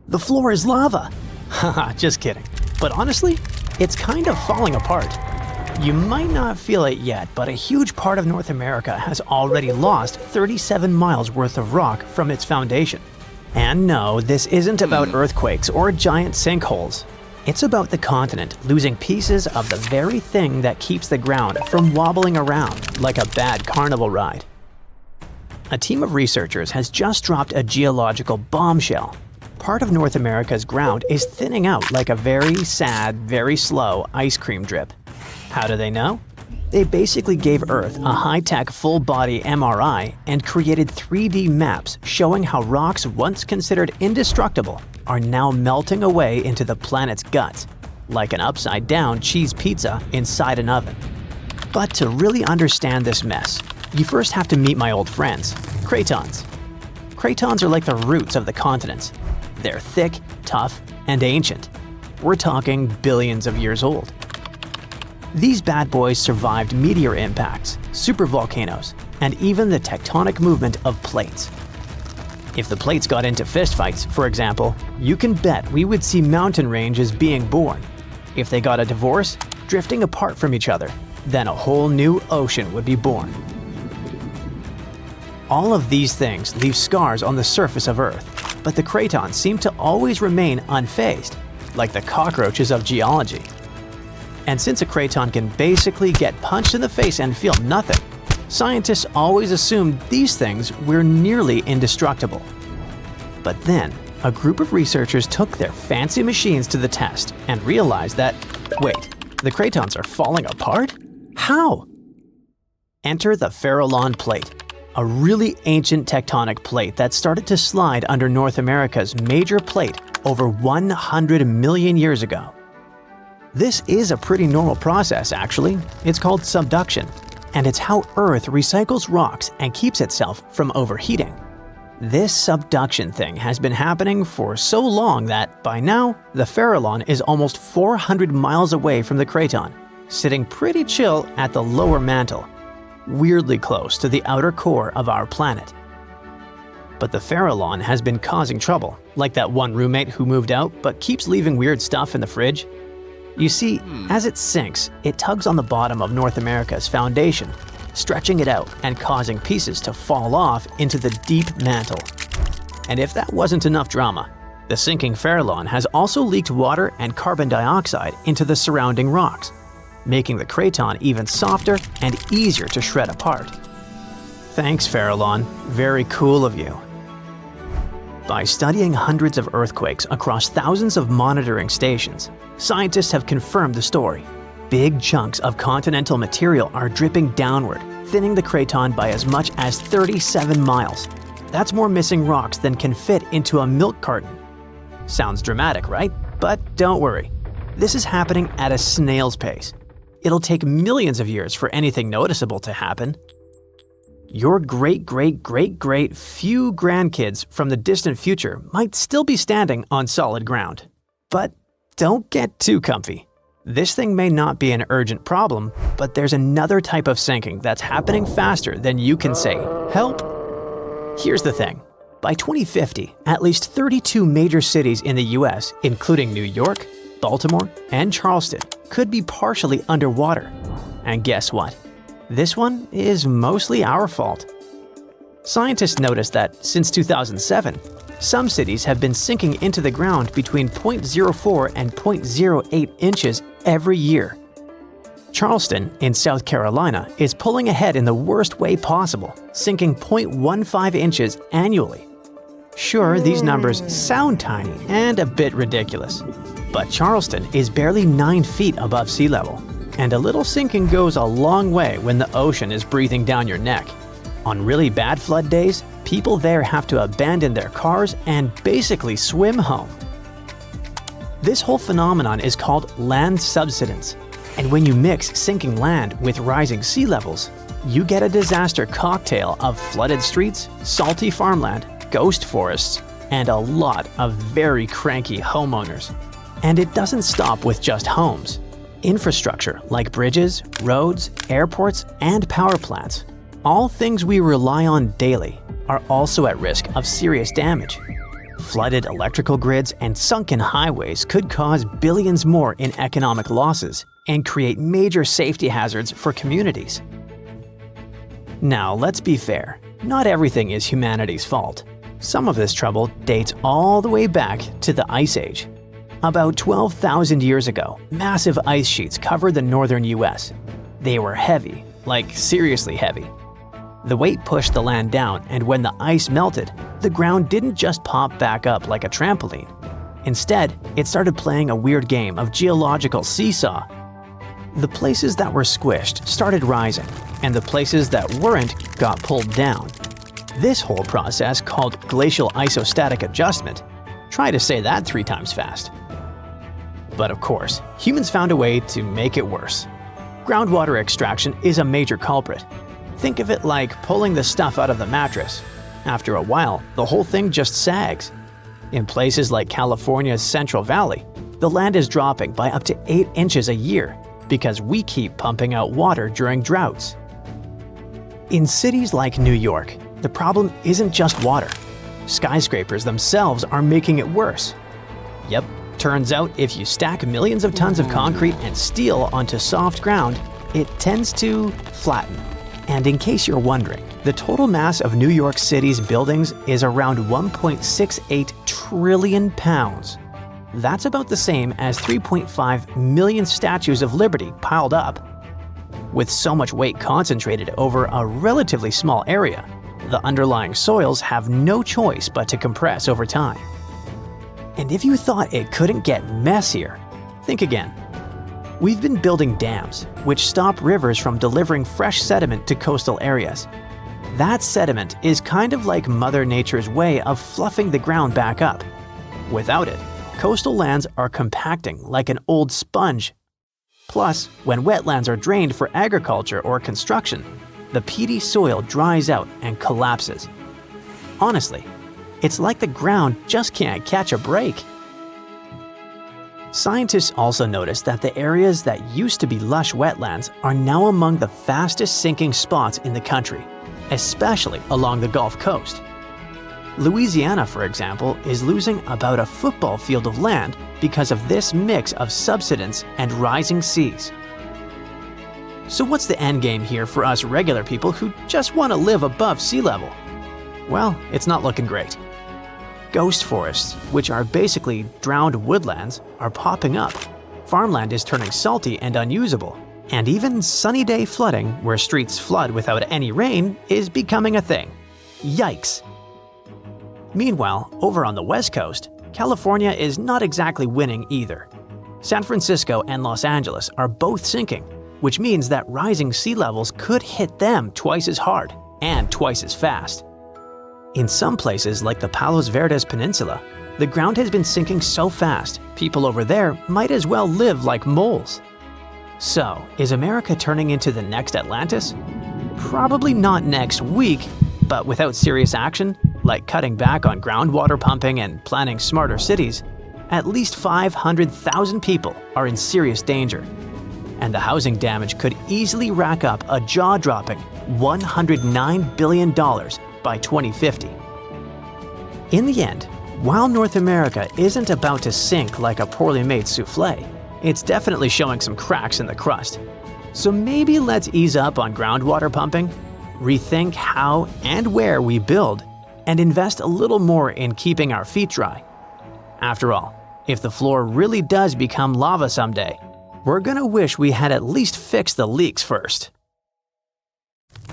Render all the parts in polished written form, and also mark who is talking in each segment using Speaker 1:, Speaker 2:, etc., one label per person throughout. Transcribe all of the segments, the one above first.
Speaker 1: The floor is lava! Haha, just kidding. But honestly, it's kind of falling apart. You might not feel it yet, but a huge part of North America has already lost 37 miles worth of rock from its foundation. And no, this isn't about earthquakes or giant sinkholes. It's about the continent losing pieces of the very thing that keeps the ground from wobbling around like a bad carnival ride. A team of researchers has just dropped a geological bombshell. Part of North America's ground is thinning out like a very sad, very slow ice cream drip. How do they know? They basically gave Earth a high-tech full-body MRI and created 3D maps showing how rocks once considered indestructible are now melting away into the planet's guts, like an upside-down cheese pizza inside an oven. But to really understand this mess, you first have to meet my old friends, cratons. Cratons are like the roots of the continents. They're thick, tough, and ancient. We're talking billions of years old. These bad boys survived meteor impacts, supervolcanoes, and even the tectonic movement of plates. If the plates got into fistfights, for example, you can bet we would see mountain ranges being born. If they got a divorce, drifting apart from each other, then a whole new ocean would be born. All of these things leave scars on the surface of Earth, but the cratons seem to always remain unfazed, like the cockroaches of geology. And since a craton can basically get punched in the face and feel nothing, scientists always assumed these things were nearly indestructible. But then, a group of researchers took their fancy machines to the test and realized that, wait, the cratons are falling apart? How? Enter the Farallon Plate, a really ancient tectonic plate that started to slide under North America's major plate over 100 million years ago. This is a pretty normal process, actually. It's called subduction, and it's how Earth recycles rocks and keeps itself from overheating. This subduction thing has been happening for so long that, by now, the Farallon is almost 400 miles away from the craton, sitting pretty chill at the lower mantle, weirdly close to the outer core of our planet. But the Farallon has been causing trouble, like that one roommate who moved out but keeps leaving weird stuff in the fridge. You see, as it sinks, it tugs on the bottom of North America's foundation, stretching it out and causing pieces to fall off into the deep mantle. And if that wasn't enough drama, the sinking Farallon has also leaked water and carbon dioxide into the surrounding rocks, making the craton even softer and easier to shred apart. Thanks, Farallon. Very cool of you. By studying hundreds of earthquakes across thousands of monitoring stations, scientists have confirmed the story. Big chunks of continental material are dripping downward, thinning the craton by as much as 37 miles. That's more missing rocks than can fit into a milk carton. Sounds dramatic, right? But don't worry. This is happening at a snail's pace. It'll take millions of years for anything noticeable to happen. Your great-great-great-great few grandkids from the distant future might still be standing on solid ground. But don't get too comfy. This thing may not be an urgent problem, but there's another type of sinking that's happening faster than you can say, "Help!" Here's the thing. By 2050, at least 32 major cities in the US, including New York, Baltimore, and Charleston, could be partially underwater. And guess what? This one is mostly our fault. Scientists noticed that since 2007, some cities have been sinking into the ground between 0.04 and 0.08 inches every year. Charleston, in South Carolina, is pulling ahead in the worst way possible, sinking 0.15 inches annually. Sure, these numbers sound tiny and a bit ridiculous, but Charleston is barely 9 feet above sea level, and a little sinking goes a long way when the ocean is breathing down your neck. On really bad flood days, people there have to abandon their cars and basically swim home. This whole phenomenon is called land subsidence, and when you mix sinking land with rising sea levels, you get a disaster cocktail of flooded streets, salty farmland, ghost forests, and a lot of very cranky homeowners. And it doesn't stop with just homes. Infrastructure like bridges, roads, airports, and power plants, all things we rely on daily, are also at risk of serious damage. Flooded electrical grids and sunken highways could cause billions more in economic losses and create major safety hazards for communities. Now, let's be fair. Not everything is humanity's fault. Some of this trouble dates all the way back to the Ice Age. About 12,000 years ago, massive ice sheets covered the northern US. They were heavy, like seriously heavy. The weight pushed the land down, and when the ice melted, the ground didn't just pop back up like a trampoline. Instead, it started playing a weird game of geological seesaw. The places that were squished started rising, and the places that weren't got pulled down. This whole process, called glacial isostatic adjustment, try to say that 3 times fast. But of course, humans found a way to make it worse. Groundwater extraction is a major culprit. Think of it like pulling the stuff out of the mattress. After a while, the whole thing just sags. In places like California's Central Valley, the land is dropping by up to 8 inches a year because we keep pumping out water during droughts. In cities like New York, the problem isn't just water. Skyscrapers themselves are making it worse. Yep, turns out if you stack millions of tons of concrete and steel onto soft ground, it tends to flatten. And in case you're wondering, the total mass of New York City's buildings is around 1.68 trillion pounds. That's about the same as 3.5 million statues of liberty piled up. With so much weight concentrated over a relatively small area, the underlying soils have no choice but to compress over time. And if you thought it couldn't get messier, think again. We've been building dams, which stop rivers from delivering fresh sediment to coastal areas. That sediment is kind of like Mother Nature's way of fluffing the ground back up. Without it, coastal lands are compacting like an old sponge. Plus, when wetlands are drained for agriculture or construction, the peaty soil dries out and collapses. Honestly, it's like the ground just can't catch a break. Scientists also noticed that the areas that used to be lush wetlands are now among the fastest sinking spots in the country, especially along the Gulf Coast. Louisiana, for example, is losing about a football field of land because of this mix of subsidence and rising seas. So what's the end game here for us regular people who just want to live above sea level? Well, it's not looking great. Ghost forests, which are basically drowned woodlands, are popping up. Farmland is turning salty and unusable. And even sunny day flooding, where streets flood without any rain, is becoming a thing. Yikes! Meanwhile, over on the West Coast, California is not exactly winning either. San Francisco and Los Angeles are both sinking, which means that rising sea levels could hit them twice as hard and twice as fast. In some places like the Palos Verdes Peninsula, the ground has been sinking so fast, people over there might as well live like moles. So, is America turning into the next Atlantis? Probably not next week, but without serious action, like cutting back on groundwater pumping and planning smarter cities, at least 500,000 people are in serious danger. And the housing damage could easily rack up a jaw-dropping $109 billion by 2050. In the end, while North America isn't about to sink like a poorly made souffle, it's definitely showing some cracks in the crust. So maybe let's ease up on groundwater pumping, rethink how and where we build, and invest a little more in keeping our feet dry. After all, if the floor really does become lava someday, we're gonna wish we had at least fixed the leaks first.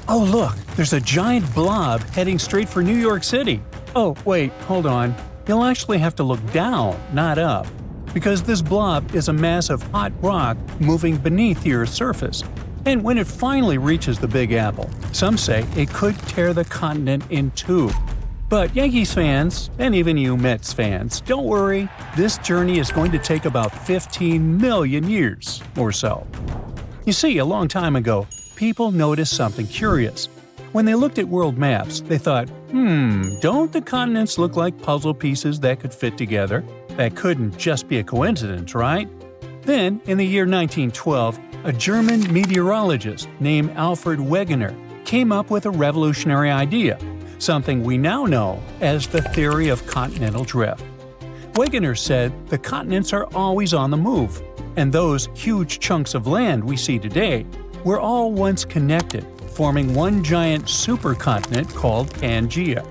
Speaker 2: Oh look, there's a giant blob heading straight for New York City. Oh wait, hold on. You'll actually have to look down, not up, because this blob is a mass of hot rock moving beneath the Earth's surface. And when it finally reaches the Big Apple, some say it could tear the continent in two. But Yankees fans, and even you Mets fans, don't worry, this journey is going to take about 15 million years or so. You see, a long time ago, people noticed something curious. When they looked at world maps, they thought, don't the continents look like puzzle pieces that could fit together? That couldn't just be a coincidence, right? Then, in the year 1912, a German meteorologist named Alfred Wegener came up with a revolutionary idea. something we now know as the theory of continental drift. Wegener said the continents are always on the move, and those huge chunks of land we see today were all once connected, forming one giant supercontinent called Pangaea.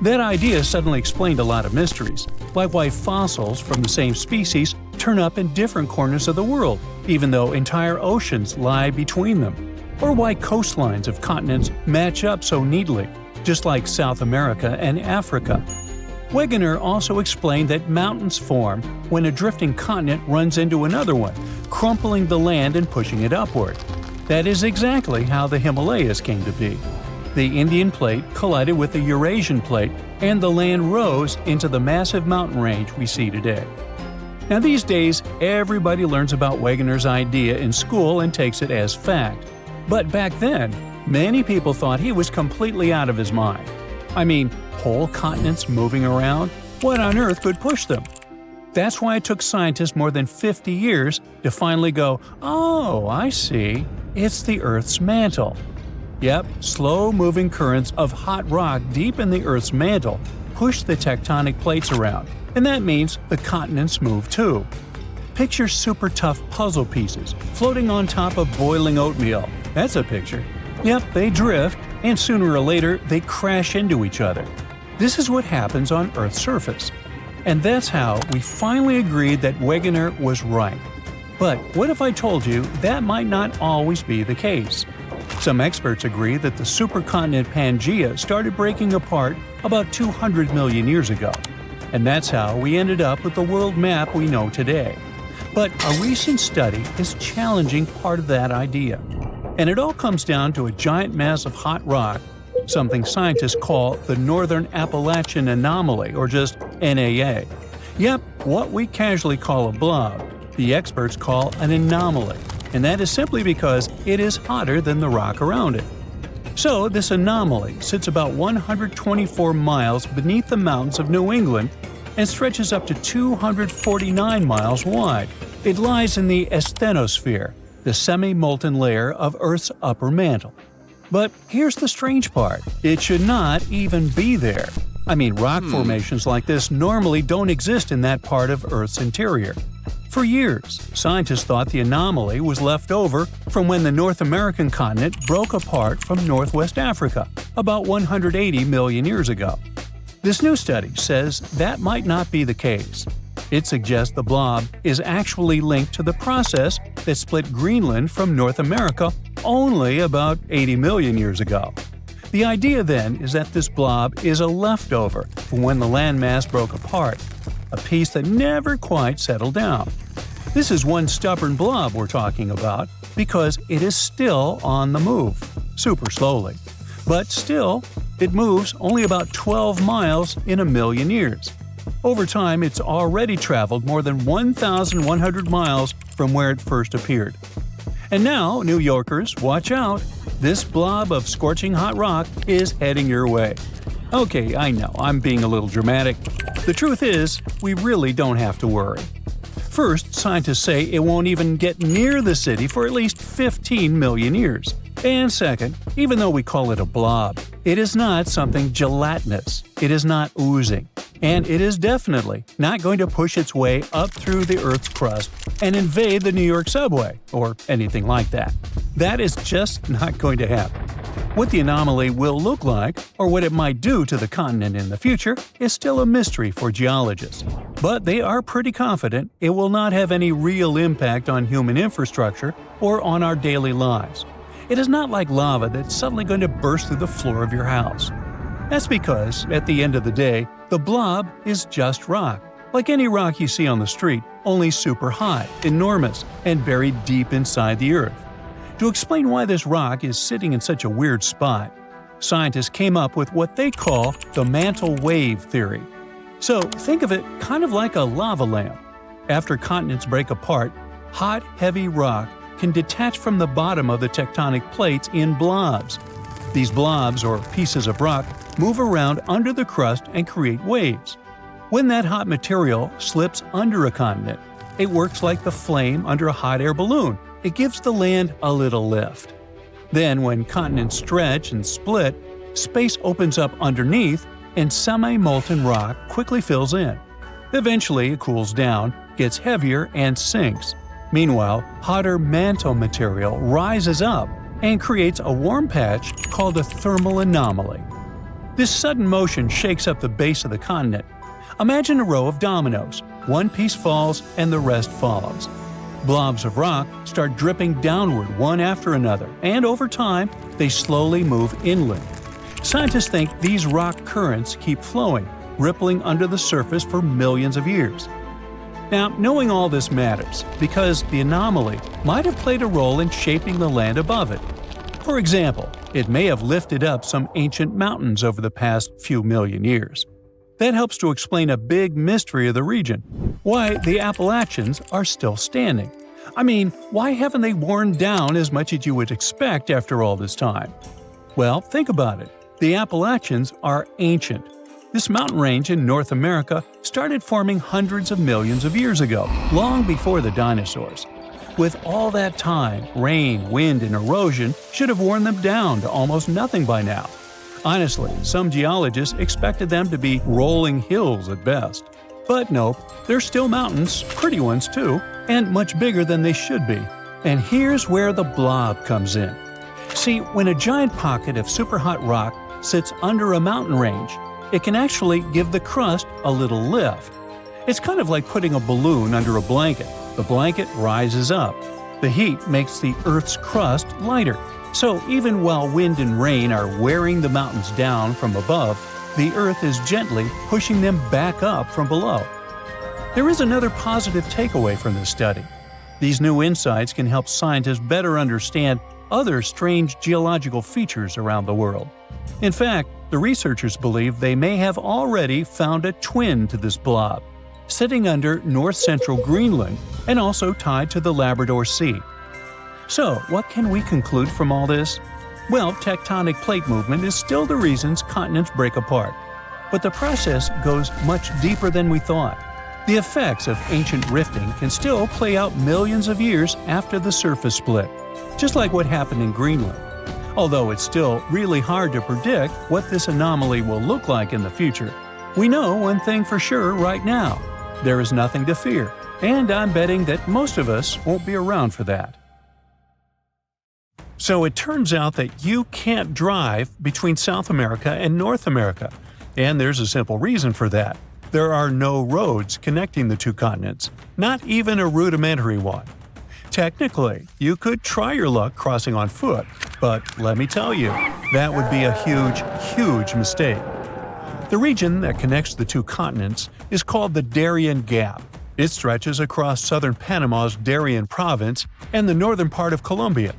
Speaker 2: That idea suddenly explained a lot of mysteries, like why fossils from the same species turn up in different corners of the world, even though entire oceans lie between them, or why coastlines of continents match up so neatly, just like South America and Africa. Wegener also explained that mountains form when a drifting continent runs into another one, crumpling the land and pushing it upward. That is exactly how the Himalayas came to be. The Indian plate collided with the Eurasian plate, and the land rose into the massive mountain range we see today. Now these days, everybody learns about Wegener's idea in school and takes it as fact. But back then, many people thought he was completely out of his mind. I mean, whole continents moving around? What on earth could push them? That's why it took scientists more than 50 years to finally go, "Oh, I see. It's the Earth's mantle." Yep, slow-moving currents of hot rock deep in the Earth's mantle push the tectonic plates around, and that means the continents move too. Picture super tough puzzle pieces floating on top of boiling oatmeal. That's a picture. Yep, they drift, and sooner or later they crash into each other. This is what happens on Earth's surface. And that's how we finally agreed that Wegener was right. But what if I told you that might not always be the case? Some experts agree that the supercontinent Pangaea started breaking apart about 200 million years ago. And that's how we ended up with the world map we know today. But a recent study is challenging part of that idea. And it all comes down to a giant mass of hot rock, something scientists call the Northern Appalachian Anomaly, or just NAA. Yep, what we casually call a blob, the experts call an anomaly, and that is simply because it is hotter than the rock around it. So this anomaly sits about 124 miles beneath the mountains of New England and stretches up to 249 miles wide. It lies in the asthenosphere, the semi-molten layer of Earth's upper mantle. But here's the strange part. It should not even be there. I mean, rock formations like this normally don't exist in that part of Earth's interior. For years, scientists thought the anomaly was left over from when the North American continent broke apart from Northwest Africa about 180 million years ago. This new study says that might not be the case. It suggests the blob is actually linked to the process that split Greenland from North America only about 80 million years ago. The idea then is that this blob is a leftover from when the landmass broke apart, a piece that never quite settled down. This is one stubborn blob we're talking about because it is still on the move, super slowly. But still, it moves only about 12 miles in a million years. Over time, it's already traveled more than 1,100 miles from where it first appeared. And now, New Yorkers, watch out! This blob of scorching hot rock is heading your way. Okay, I know, I'm being a little dramatic. The truth is, we really don't have to worry. First, scientists say it won't even get near the city for at least 15 million years. And second, even though we call it a blob, it is not something gelatinous. It is not oozing. And it is definitely not going to push its way up through the Earth's crust and invade the New York subway, or anything like that. That is just not going to happen. What the anomaly will look like, or what it might do to the continent in the future, is still a mystery for geologists. But they are pretty confident it will not have any real impact on human infrastructure or on our daily lives. It is not like lava that's suddenly going to burst through the floor of your house. That's because, at the end of the day, the blob is just rock. Like any rock you see on the street, only super high, enormous, and buried deep inside the Earth. To explain why this rock is sitting in such a weird spot, scientists came up with what they call the Mantle wave theory. So think of it kind of like a lava lamp. After continents break apart, hot, heavy rock can detach from the bottom of the tectonic plates in blobs. These blobs, or pieces of rock, move around under the crust and create waves. When that hot material slips under a continent, it works like the flame under a hot air balloon. It gives the land a little lift. Then, when continents stretch and split, Space opens up underneath, and semi-molten rock quickly fills in. Eventually, it cools down, gets heavier, and sinks. Meanwhile, hotter mantle material rises up and creates a warm patch called a thermal anomaly. This sudden motion shakes up the base of the continent. Imagine a row of dominoes. One piece falls and the rest follows. Blobs of rock start dripping downward one after another, and over time, they slowly move inland. Scientists think these rock currents keep flowing, rippling under the surface for millions of years. Now, knowing all this matters because the anomaly might have played a role in shaping the land above it. For example, it may have lifted up some ancient mountains over the past few million years. That helps to explain a big mystery of the region: why the Appalachians are still standing. I mean, why haven't they worn down as much as you would expect after all this time? Well, think about it. The Appalachians are ancient. This mountain range in North America started forming hundreds of millions of years ago, long before the dinosaurs. With all that time, rain, wind, and erosion should have worn them down to almost nothing by now. Honestly, some geologists expected them to be rolling hills at best. But nope, they're still mountains, pretty ones too, and much bigger than they should be. And here's where the blob comes in. See, when a giant pocket of superhot rock sits under a mountain range, it can actually give the crust a little lift. It's kind of like putting a balloon under a blanket. The blanket rises up. The heat makes the Earth's crust lighter. So even while wind and rain are wearing the mountains down from above, the Earth is gently pushing them back up from below. There is another positive takeaway from this study. These new insights can help scientists better understand other strange geological features around the world. In fact, the researchers believe they may have already found a twin to this blob, sitting under north-central Greenland and also tied to the Labrador Sea. So, what can we conclude from all this? Well, tectonic plate movement is still the reasons continents break apart. But the process goes much deeper than we thought. The effects of ancient rifting can still play out millions of years after the surface split, just like what happened in Greenland. Although it's still really hard to predict what this anomaly will look like in the future, we know one thing for sure right now: there is nothing to fear, and I'm betting that most of us won't be around for that. So it turns out that you can't drive between South America and North America, and there's a simple reason for that. There are no roads connecting the two continents, not even a rudimentary one. Technically, you could try your luck crossing on foot, but let me tell you, that would be a huge, huge mistake. The region that connects the two continents is called the Darien Gap. It stretches across southern Panama's Darien province and the northern part of Colombia.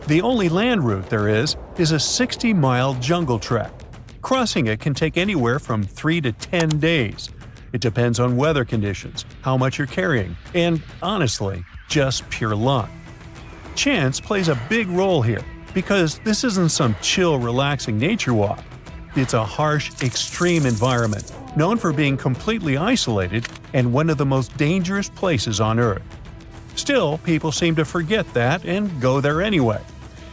Speaker 2: The only land route there is a 60-mile jungle trek. Crossing it can take anywhere from 3 to 10 days. It depends on weather conditions, how much you're carrying, and honestly, just pure luck. Chance plays a big role here, because this isn't some chill, relaxing nature walk. It's a harsh, extreme environment, known for being completely isolated and one of the most dangerous places on Earth. Still, people seem to forget that and go there anyway.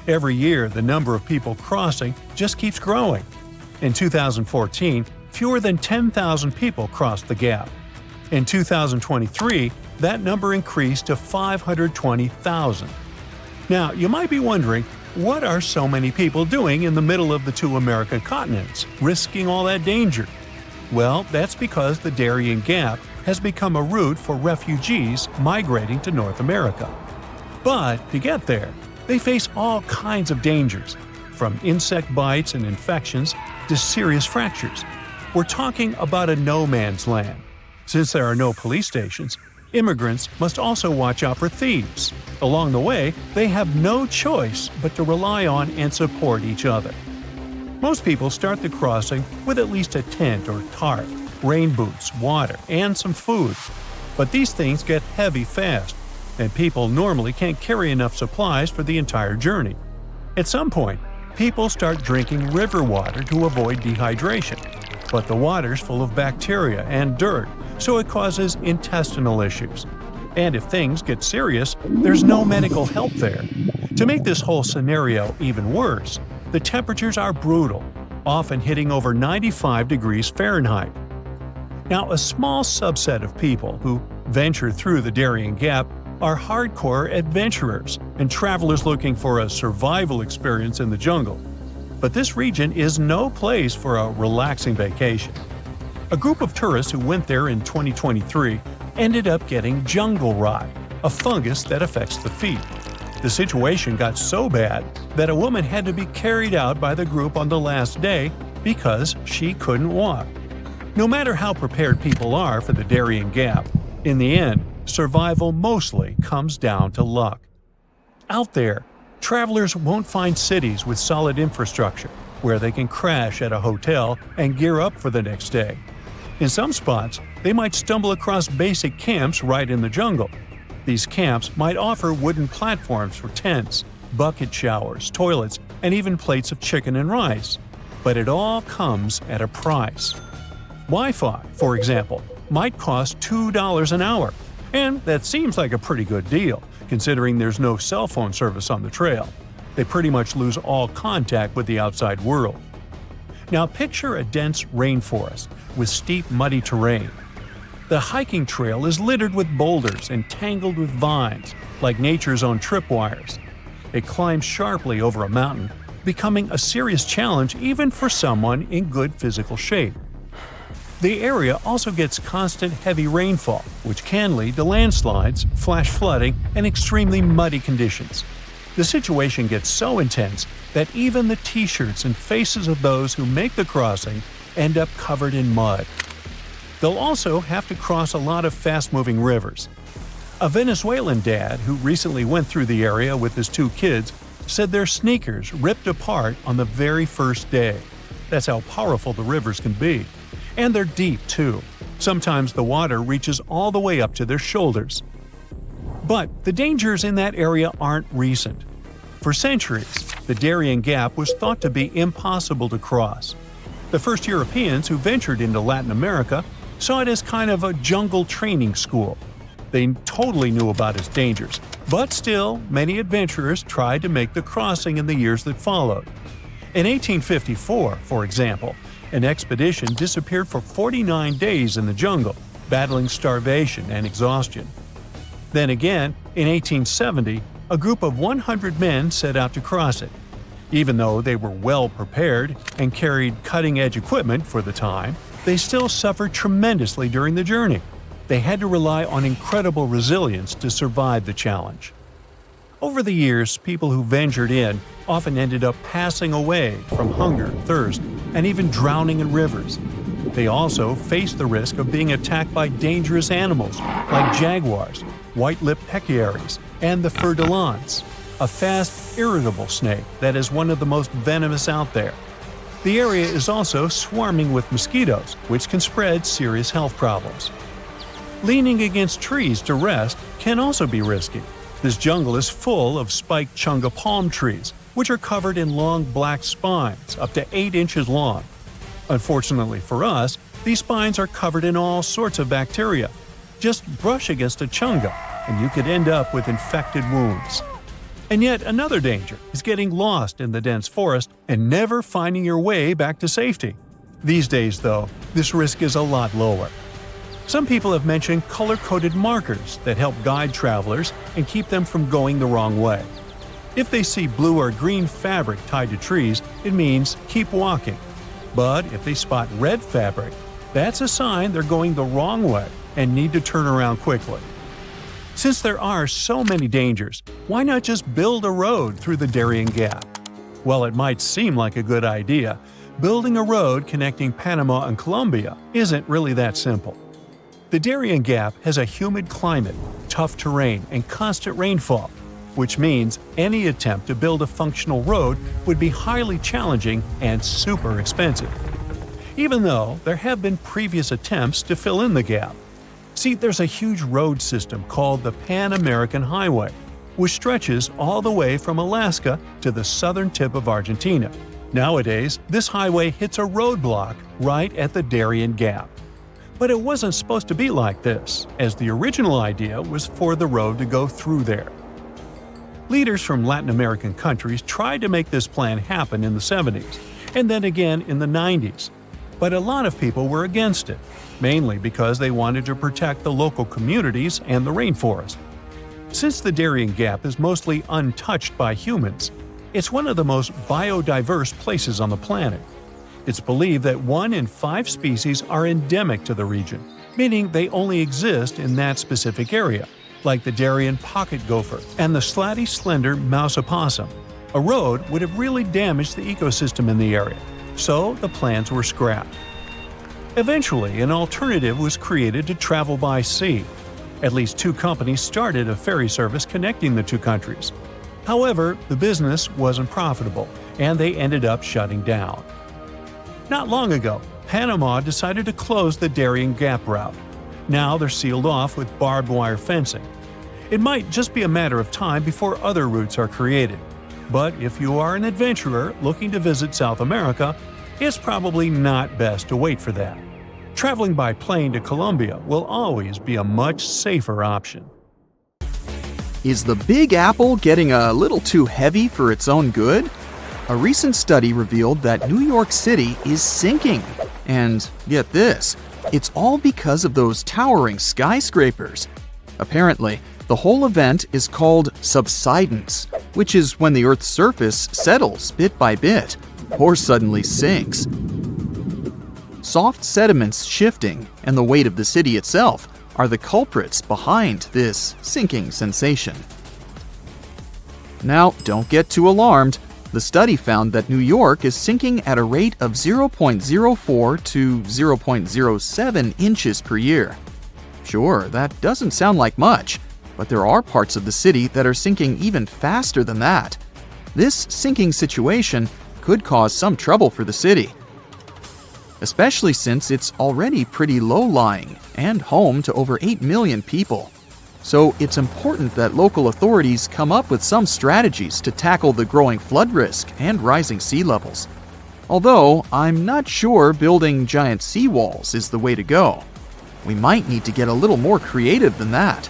Speaker 2: Every year, the number of people crossing just keeps growing. In 2014, fewer than 10,000 people crossed the gap. In 2023, that number increased to 520,000. Now, you might be wondering, what are so many people doing in the middle of the two American continents, risking all that danger? Well, that's because the Darien Gap has become a route for refugees migrating to North America. But to get there, they face all kinds of dangers, from insect bites and infections to serious fractures. We're talking about a no-man's land. Since there are no police stations, immigrants must also watch out for thieves. Along the way, they have no choice but to rely on and support each other. Most people start the crossing with at least a tent or tarp, rain boots, water, and some food. But these things get heavy fast, and people normally can't carry enough supplies for the entire journey. At some point, people start drinking river water to avoid dehydration. But the water's full of bacteria and dirt, so it causes intestinal issues. And if things get serious, there's no medical help there. To make this whole scenario even worse, the temperatures are brutal. often hitting over 95 degrees Fahrenheit. Now, a small subset of people who venture through the Darien Gap are hardcore adventurers and travelers looking for a survival experience in the jungle. But this region is no place for a relaxing vacation. A group of tourists who went there in 2023 ended up getting jungle rot, a fungus that affects the feet. The situation got so bad that a woman had to be carried out by the group on the last day because she couldn't walk. No matter how prepared people are for the Darien Gap, in the end, survival mostly comes down to luck. Out there, travelers won't find cities with solid infrastructure where they can crash at a hotel and gear up for the next day. In some spots, they might stumble across basic camps right in the jungle. These camps might offer wooden platforms for tents, bucket showers, toilets, and even plates of chicken and rice. But it all comes at a price. Wi-Fi, for example, might cost $2 an hour, and that seems like a pretty good deal, considering there's no cell phone service on the trail. They pretty much lose all contact with the outside world. Now picture a dense rainforest with steep, muddy terrain. The hiking trail is littered with boulders and tangled with vines, like nature's own tripwires. It climbs sharply over a mountain, becoming a serious challenge even for someone in good physical shape. The area also gets constant heavy rainfall, which can lead to landslides, flash flooding, and extremely muddy conditions. The situation gets so intense that even the t-shirts and faces of those who make the crossing end up covered in mud. They'll also have to cross a lot of fast-moving rivers. A Venezuelan dad who recently went through the area with his 2 kids said their sneakers ripped apart on the very first day. That's how powerful the rivers can be. And they're deep, too. Sometimes the water reaches all the way up to their shoulders. But the dangers in that area aren't recent. For centuries, the Darien Gap was thought to be impossible to cross. The first Europeans who ventured into Latin America saw it as kind of a jungle training school. They totally knew about its dangers, but still, many adventurers tried to make the crossing in the years that followed. In 1854, for example, an expedition disappeared for 49 days in the jungle, battling starvation and exhaustion. Then again, in 1870, a group of 100 men set out to cross it. Even though they were well prepared and carried cutting-edge equipment for the time, they still suffered tremendously during the journey. They had to rely on incredible resilience to survive the challenge. Over the years, people who ventured in often ended up passing away from hunger, thirst, and even drowning in rivers. They also faced the risk of being attacked by dangerous animals like jaguars, white-lipped pecaries, and the fer de lance, a fast, irritable snake that is one of the most venomous out there. The area is also swarming with mosquitoes, which can spread serious health problems. Leaning against trees to rest can also be risky. This jungle is full of spiked chunga palm trees, which are covered in long black spines up to 8 inches long. Unfortunately for us, these spines are covered in all sorts of bacteria. Just brush against a chunga, and you could end up with infected wounds. And yet another danger is getting lost in the dense forest and never finding your way back to safety. These days, though, this risk is a lot lower. Some people have mentioned color-coded markers that help guide travelers and keep them from going the wrong way. If they see blue or green fabric tied to trees, it means keep walking. But if they spot red fabric, that's a sign they're going the wrong way and need to turn around quickly. Since there are so many dangers, why not just build a road through the Darien Gap? While it might seem like a good idea, building a road connecting Panama and Colombia isn't really that simple. The Darien Gap has a humid climate, tough terrain, and constant rainfall, which means any attempt to build a functional road would be highly challenging and super expensive. Even though there have been previous attempts to fill in the gap. See, there's a huge road system called the Pan-American Highway, which stretches all the way from Alaska to the southern tip of Argentina. Nowadays, this highway hits a roadblock right at the Darien Gap. But it wasn't supposed to be like this, as the original idea was for the road to go through there. Leaders from Latin American countries tried to make this plan happen in the 70s, and then again in the 90s. But a lot of people were against it, mainly because they wanted to protect the local communities and the rainforest. Since the Darien Gap is mostly untouched by humans, it's one of the most biodiverse places on the planet. It's believed that 1 in 5 species are endemic to the region, meaning they only exist in that specific area, like the Darien pocket gopher and the slatty slender mouse opossum. A road would have really damaged the ecosystem in the area, so the plans were scrapped. Eventually, an alternative was created to travel by sea. At least 2 companies started a ferry service connecting the 2 countries. However, the business wasn't profitable, and they ended up shutting down. Not long ago, Panama decided to close the Darien Gap route. Now they're sealed off with barbed wire fencing. It might just be a matter of time before other routes are created. But if you are an adventurer looking to visit South America, it's probably not best to wait for that. Traveling by plane to Colombia will always be a much safer option.
Speaker 3: Is the Big Apple getting a little too heavy for its own good? A recent study revealed that New York City is sinking. And get this, it's all because of those towering skyscrapers. Apparently, the whole event is called subsidence, which is when the Earth's surface settles bit by bit, or suddenly sinks. Soft sediments shifting and the weight of the city itself are the culprits behind this sinking sensation. Now, don't get too alarmed. The study found that New York is sinking at a rate of 0.04 to 0.07 inches per year. Sure, that doesn't sound like much, but there are parts of the city that are sinking even faster than that. This sinking situation could cause some trouble for the city, especially since it's already pretty low-lying and home to over 8 million people. So it's important that local authorities come up with some strategies to tackle the growing flood risk and rising sea levels. Although, I'm not sure building giant seawalls is the way to go. We might need to get a little more creative than that.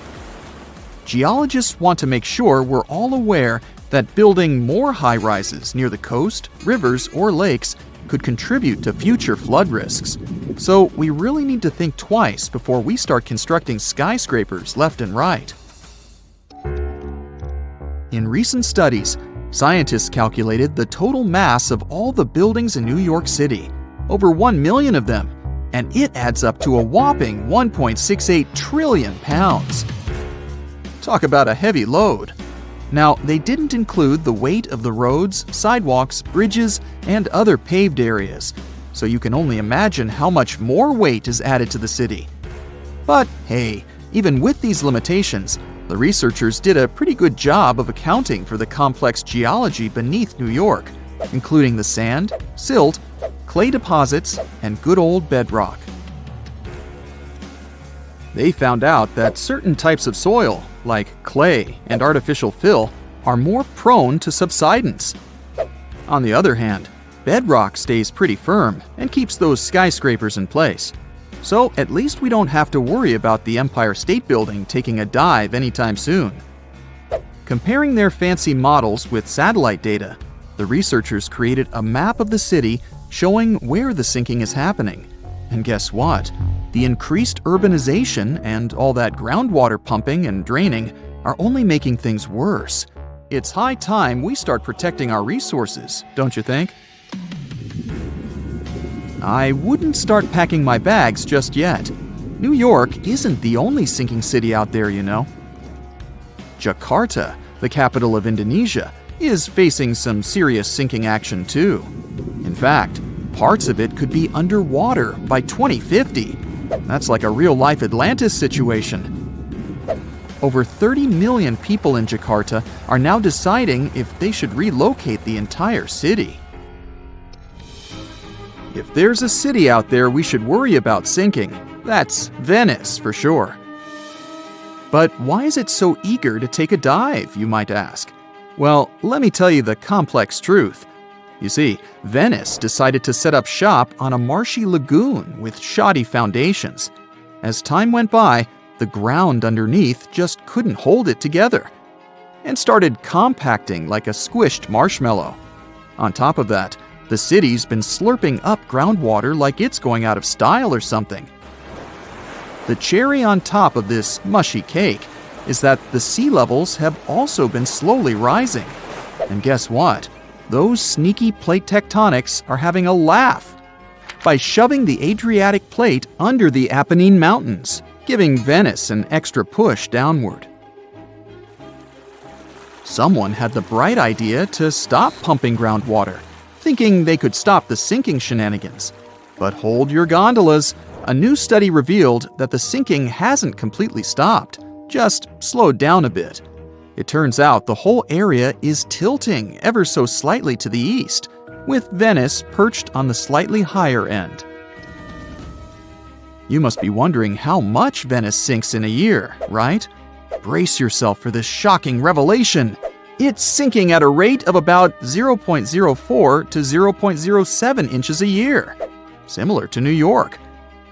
Speaker 3: Geologists want to make sure we're all aware that building more high-rises near the coast, rivers, or lakes could contribute to future flood risks. So we really need to think twice before we start constructing skyscrapers left and right. In recent studies, scientists calculated the total mass of all the buildings in New York City, over 1 million of them, and it adds up to a whopping 1.68 trillion pounds. Talk about a heavy load. Now, they didn't include the weight of the roads, sidewalks, bridges, and other paved areas, so you can only imagine how much more weight is added to the city. But hey, even with these limitations, the researchers did a pretty good job of accounting for the complex geology beneath New York, including the sand, silt, clay deposits, and good old bedrock. They found out that certain types of soil, like clay and artificial fill, are more prone to subsidence. On the other hand, bedrock stays pretty firm and keeps those skyscrapers in place. So at least we don't have to worry about the Empire State Building taking a dive anytime soon. Comparing their fancy models with satellite data, the researchers created a map of the city showing where the sinking is happening. And guess what? The increased urbanization and all that groundwater pumping and draining are only making things worse. It's high time we start protecting our resources, don't you think? I wouldn't start packing my bags just yet. New York isn't the only sinking city out there, you know. Jakarta, the capital of Indonesia, is facing some serious sinking action too. In fact, parts of it could be underwater by 2050. That's like a real-life Atlantis situation. Over 30 million people in Jakarta are now deciding if they should relocate the entire city. If there's a city out there we should worry about sinking, that's Venice for sure. But why is it so eager to take a dive, you might ask? Well, let me tell you the complex truth. You see, Venice decided to set up shop on a marshy lagoon with shoddy foundations. As time went by, the ground underneath just couldn't hold it together and started compacting like a squished marshmallow. On top of that, The city's been slurping up groundwater like it's going out of style or something. The cherry on top of this mushy cake is that the sea levels have also been slowly rising. And guess what? Those sneaky plate tectonics are having a laugh by shoving the Adriatic plate under the Apennine Mountains, giving Venice an extra push downward. Someone had the bright idea to stop pumping groundwater, thinking they could stop the sinking shenanigans. But hold your gondolas. A new study revealed that the sinking hasn't completely stopped, just slowed down a bit. It turns out the whole area is tilting ever so slightly to the east, with Venice perched on the slightly higher end. You must be wondering how much Venice sinks in a year, right? Brace yourself for this shocking revelation. It's sinking at a rate of about 0.04 to 0.07 inches a year, similar to New York.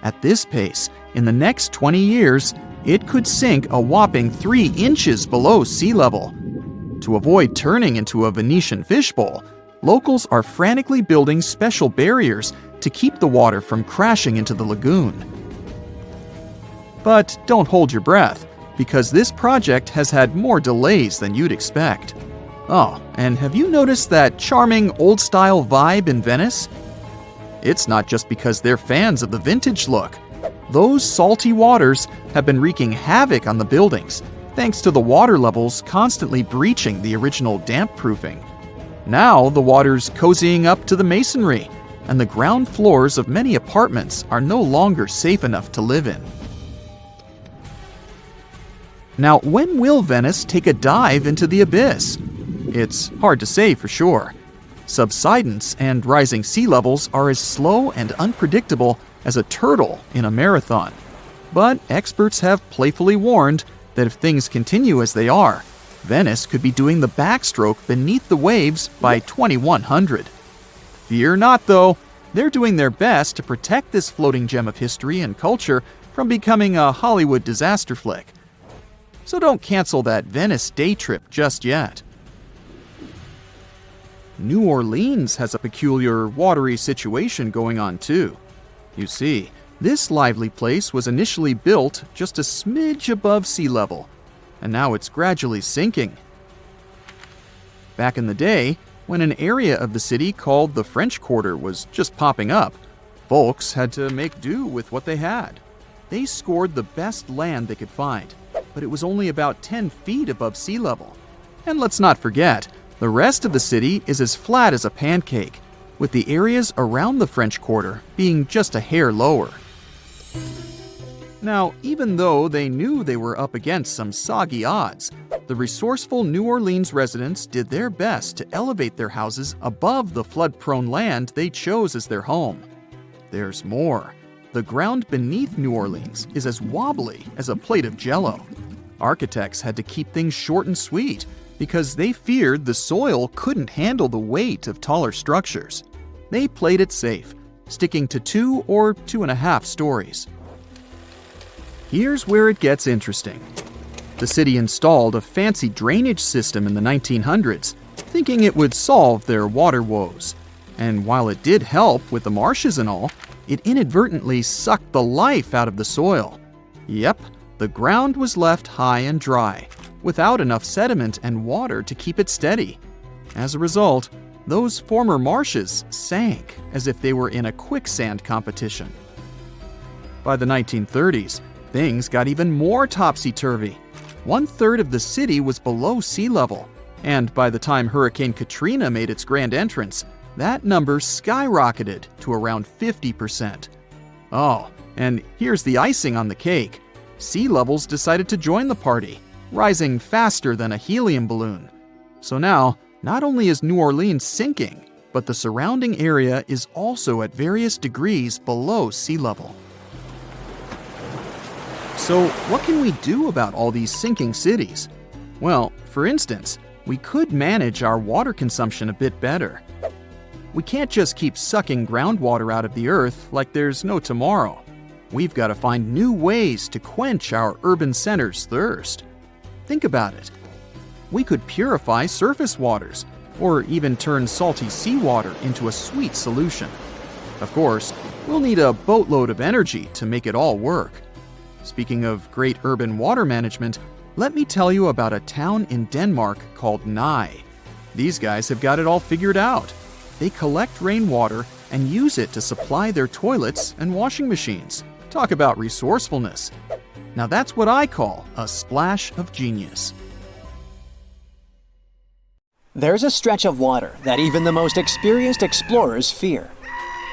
Speaker 3: At this pace, in the next 20 years, it could sink a whopping 3 inches below sea level. To avoid turning into a Venetian fishbowl, locals are frantically building special barriers to keep the water from crashing into the lagoon. But don't hold your breath, because this project has had more delays than you'd expect. Oh, and have you noticed that charming old-style vibe in Venice? It's not just because they're fans of the vintage look. Those salty waters have been wreaking havoc on the buildings, thanks to the water levels constantly breaching the original damp proofing. Now the water's cozying up to the masonry, and the ground floors of many apartments are no longer safe enough to live in. Now, when will Venice take a dive into the abyss? It's hard to say for sure. Subsidence and rising sea levels are as slow and unpredictable as a turtle in a marathon. But experts have playfully warned that if things continue as they are, Venice could be doing the backstroke beneath the waves by 2100. Fear not, though. They're doing their best to protect this floating gem of history and culture from becoming a Hollywood disaster flick. So don't cancel that Venice day trip just yet. New Orleans has a peculiar watery situation going on too. You see, this lively place was initially built just a smidge above sea level, and now it's gradually sinking. Back in the day, when an area of the city called the French Quarter was just popping up, folks had to make do with what they had. They scored the best land they could find, but it was only about 10 feet above sea level. And let's not forget, the rest of the city is as flat as a pancake, with the areas around the French Quarter being just a hair lower. Now, even though they knew they were up against some soggy odds, the resourceful New Orleans residents did their best to elevate their houses above the flood-prone land they chose as their home. There's more. The ground beneath New Orleans is as wobbly as a plate of Jell-O. Architects had to keep things short and sweet because they feared the soil couldn't handle the weight of taller structures. They played it safe, sticking to 2 or 2.5 stories. Here's where it gets interesting. The city installed a fancy drainage system in the 1900s, thinking it would solve their water woes. And while it did help with the marshes and all, it inadvertently sucked the life out of the soil. Yep, the ground was left high and dry, without enough sediment and water to keep it steady. As a result, those former marshes sank as if they were in a quicksand competition. By the 1930s, things got even more topsy-turvy. 1/3 of the city was below sea level, and by the time Hurricane Katrina made its grand entrance, that number skyrocketed to around 50%. Oh, and here's the icing on the cake. Sea levels decided to join the party, rising faster than a helium balloon. So now, not only is New Orleans sinking, but the surrounding area is also at various degrees below sea level. So what can we do about all these sinking cities? Well, for instance, we could manage our water consumption a bit better. We can't just keep sucking groundwater out of the earth like there's no tomorrow. We've got to find new ways to quench our urban centers' thirst. Think about it. We could purify surface waters, or even turn salty seawater into a sweet solution. Of course, we'll need a boatload of energy to make it all work. Speaking of great urban water management, let me tell you about a town in Denmark called Nye. These guys have got it all figured out. They collect rainwater and use it to supply their toilets and washing machines. Talk about resourcefulness. Now that's what I call a splash of genius.
Speaker 1: There's a stretch of water that even the most experienced explorers fear.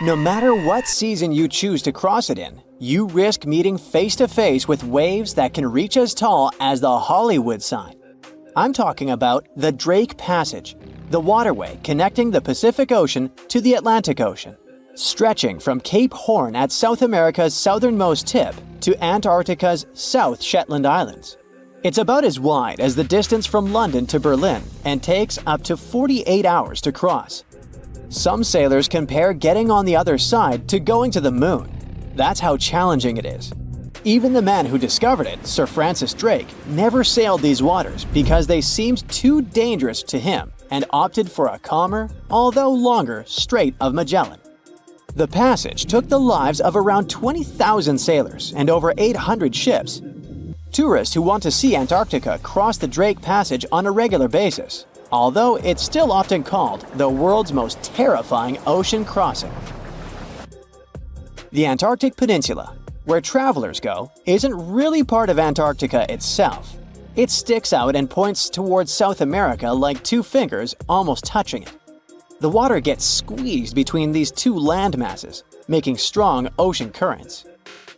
Speaker 1: No matter what season you choose to cross it in, you risk meeting face-to-face with waves that can reach as tall as the Hollywood sign. I'm talking about the Drake Passage, the waterway connecting the Pacific Ocean to the Atlantic Ocean, stretching from Cape Horn at South America's southernmost tip to Antarctica's South Shetland Islands. It's about as wide as the distance from London to Berlin and takes up to 48 hours to cross. Some sailors compare getting on the other side to going to the moon. That's how challenging it is. Even the man who discovered it, Sir Francis Drake, never sailed these waters because they seemed too dangerous to him and opted for a calmer, although longer, Strait of Magellan. The passage took the lives of around 20,000 sailors and over 800 ships. Tourists who want to see Antarctica cross the Drake Passage on a regular basis, although it's still often called the world's most terrifying ocean crossing. The Antarctic Peninsula, where travelers go, isn't really part of Antarctica itself. It sticks out and points towards South America like two fingers almost touching it. The water gets squeezed between these two land masses, making strong ocean currents.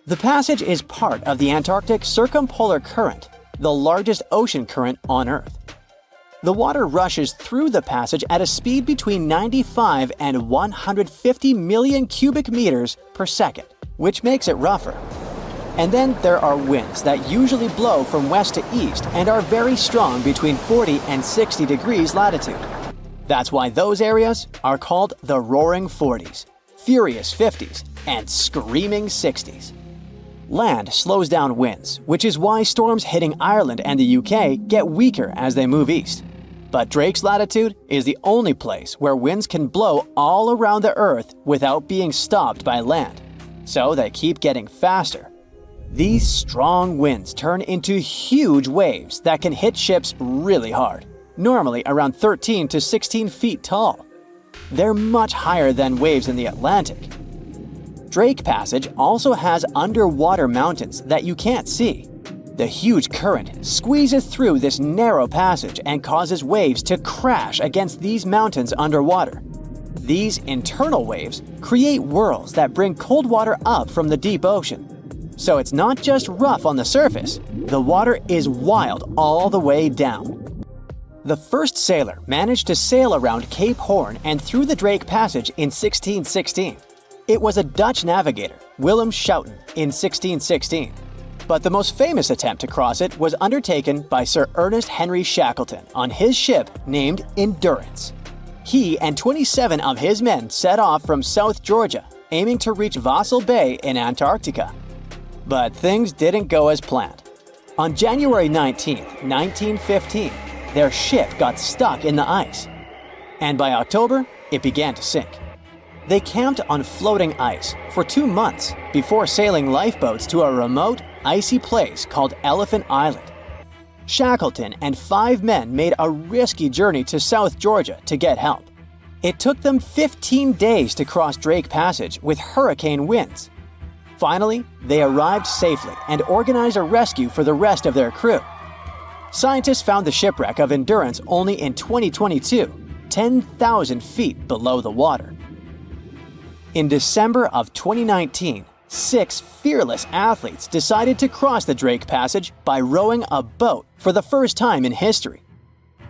Speaker 1: The passage is part of the Antarctic Circumpolar Current, the largest ocean current on Earth. The water rushes through the passage at a speed between 95 and 150 million cubic meters per second, which makes it rougher. And then there are winds that usually blow from west to east and are very strong between 40 and 60 degrees latitude. That's why those areas are called the Roaring Forties, Furious 50s, and Screaming 60s. Land slows down winds, which is why storms hitting Ireland and the UK get weaker as they move east. But Drake's latitude is the only place where winds can blow all around the Earth without being stopped by land. So they keep getting faster. These strong winds turn into huge waves that can hit ships really hard, normally around 13 to 16 feet tall. They're much higher than waves in the Atlantic. Drake Passage also has underwater mountains that you can't see. The huge current squeezes through this narrow passage and causes waves to crash against these mountains underwater. These internal waves create whirls that bring cold water up from the deep ocean. So it's not just rough on the surface, the water is wild all the way down. The first sailor managed to sail around Cape Horn and through the Drake Passage in 1616. It was a Dutch navigator, Willem Schouten, in 1616. But the most famous attempt to cross it was undertaken by Sir Ernest Henry Shackleton on his ship named Endurance. He and 27 of his men set off from South Georgia, aiming to reach Vassal Bay in Antarctica. But things didn't go as planned. On January 19, 1915, their ship got stuck in the ice. And by October, it began to sink. They camped on floating ice for 2 months before sailing lifeboats to a remote, icy place called Elephant Island. Shackleton and 5 men made a risky journey to South Georgia to get help. It took them 15 days to cross Drake Passage with hurricane winds. Finally, they arrived safely and organized a rescue for the rest of their crew. Scientists found the shipwreck of Endurance only in 2022, 10,000 feet below the water. In December of 2019, 6 fearless athletes decided to cross the Drake Passage by rowing a boat for the first time in history.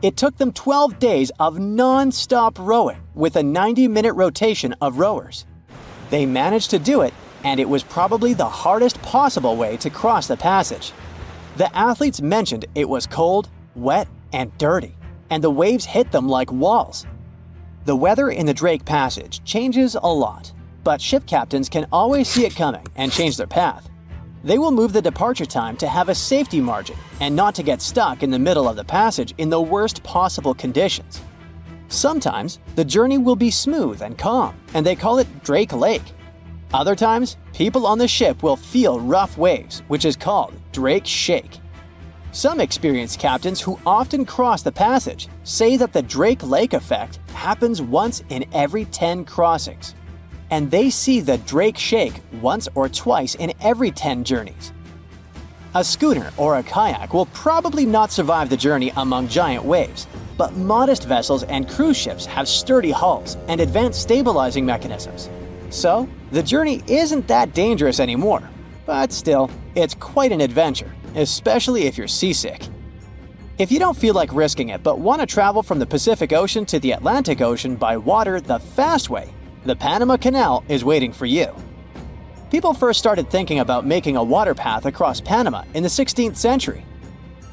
Speaker 1: It took them 12 days of non-stop rowing with a 90-minute rotation of rowers. They managed to do it, and it was probably the hardest possible way to cross the passage. The athletes mentioned it was cold, wet, and dirty, and the waves hit them like walls. The weather in the Drake Passage changes a lot, but ship captains can always see it coming and change their path. They will move the departure time to have a safety margin and not to get stuck in the middle of the passage in the worst possible conditions. Sometimes the journey will be smooth and calm, and they call it Drake Lake. Other times, people on the ship will feel rough waves, which is called Drake Shake. Some experienced captains who often cross the passage say that the Drake Lake effect happens once in every 10 crossings, and they see the Drake Shake once or twice in every 10 journeys. A schooner or a kayak will probably not survive the journey among giant waves, but modest vessels and cruise ships have sturdy hulls and advanced stabilizing mechanisms. So, the journey isn't that dangerous anymore, but still, it's quite an adventure, especially if you're seasick. If you don't feel like risking it but want to travel from the Pacific Ocean to the Atlantic Ocean by water the fast way, the Panama Canal is waiting for you. People first started thinking about making a water path across Panama in the 16th century.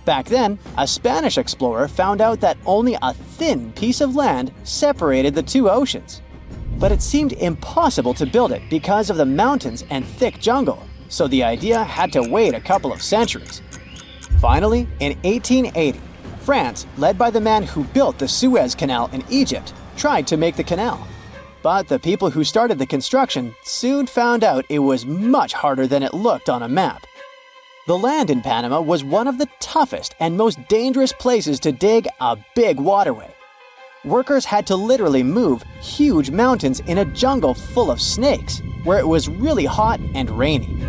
Speaker 1: Back then, a Spanish explorer found out that only a thin piece of land separated the two oceans. But it seemed impossible to build it because of the mountains and thick jungle, so the idea had to wait a couple of centuries. Finally, in 1880, France, led by the man who built the Suez Canal in Egypt, tried to make the canal. But the people who started the construction soon found out it was much harder than it looked on a map. The land in Panama was one of the toughest and most dangerous places to dig a big waterway. Workers had to literally move huge mountains in a jungle full of snakes, where it was really hot and rainy.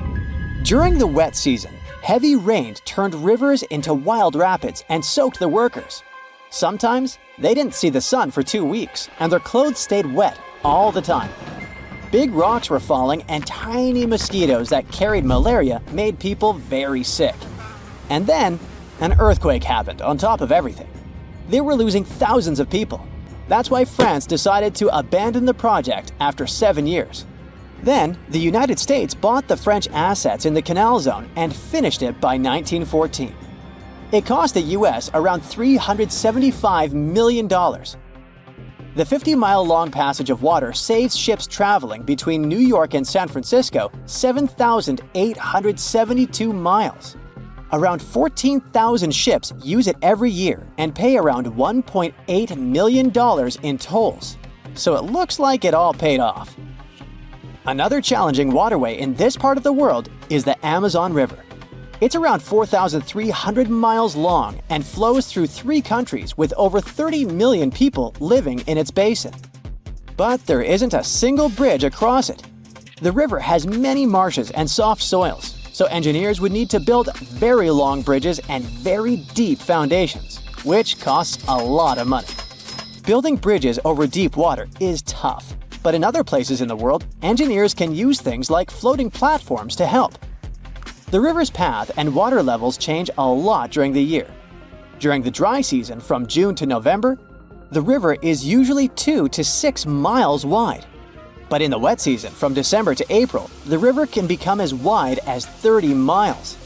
Speaker 1: During the wet season, heavy rain turned rivers into wild rapids and soaked the workers. Sometimes, they didn't see the sun for 2 weeks, and their clothes stayed wet all the time. Big rocks were falling, and tiny mosquitoes that carried malaria made people very sick. And then, an earthquake happened on top of everything. They were losing thousands of people. That's why France decided to abandon the project after 7 years. Then, the United States bought the French assets in the Canal Zone and finished it by 1914. It cost the US around $375 million. The 50-mile-long passage of water saves ships traveling between New York and San Francisco 7,872 miles. Around 14,000 ships use it every year and pay around $1.8 million in tolls. So it looks like it all paid off. Another challenging waterway in this part of the world is the Amazon River. It's around 4,300 miles long and flows through 3 countries with over 30 million people living in its basin. But there isn't a single bridge across it. The river has many marshes and soft soils, so engineers would need to build very long bridges and very deep foundations, which costs a lot of money. Building bridges over deep water is tough, but in other places in the world, engineers can use things like floating platforms to help. The river's path and water levels change a lot during the year. During the dry season from June to November, the river is usually 2 to 6 miles wide. But in the wet season from December to April, the river can become as wide as 30 miles.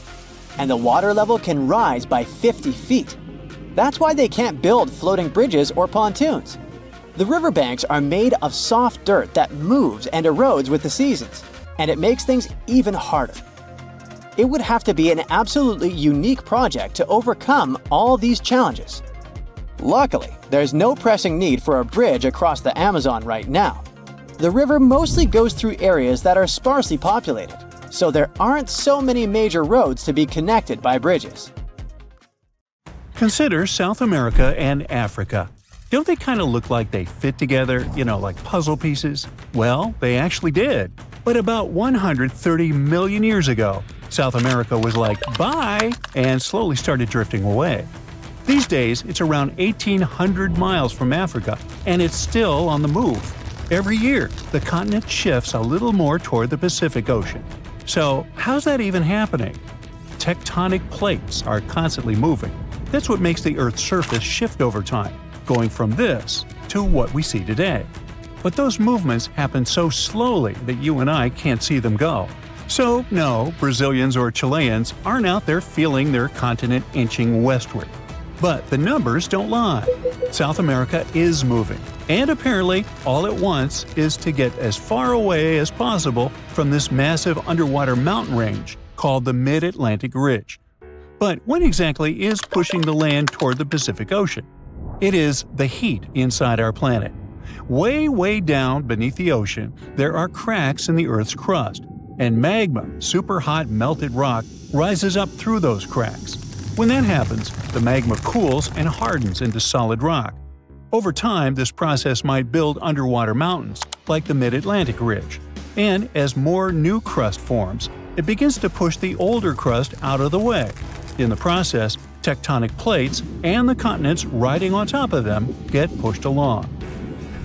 Speaker 1: And the water level can rise by 50 feet. That's why they can't build floating bridges or pontoons. The riverbanks are made of soft dirt that moves and erodes with the seasons, and it makes things even harder. It would have to be an absolutely unique project to overcome all these challenges. Luckily, there's no pressing need for a bridge across the Amazon right now. The river mostly goes through areas that are sparsely populated, so there aren't so many major roads to be connected by bridges.
Speaker 2: Consider South America and Africa. Don't they kind of look like they fit together, like puzzle pieces? Well, they actually did. But about 130 million years ago, South America was like, bye, and slowly started drifting away. These days, it's around 1,800 miles from Africa, and it's still on the move. Every year, the continent shifts a little more toward the Pacific Ocean. So, how's that even happening? Tectonic plates are constantly moving. That's what makes the Earth's surface shift over time, going from this to what we see today. But those movements happen so slowly that you and I can't see them go. So, no, Brazilians or Chileans aren't out there feeling their continent inching westward. But the numbers don't lie. South America is moving, and apparently, all it wants is to get as far away as possible from this massive underwater mountain range called the Mid-Atlantic Ridge. But what exactly is pushing the land toward the Pacific Ocean? It is the heat inside our planet. Way down beneath the ocean, there are cracks in the Earth's crust, and magma, super hot melted rock, rises up through those cracks. When that happens, the magma cools and hardens into solid rock. Over time, this process might build underwater mountains, like the Mid-Atlantic Ridge. And as more new crust forms, it begins to push the older crust out of the way. In the process, tectonic plates and the continents riding on top of them get pushed along.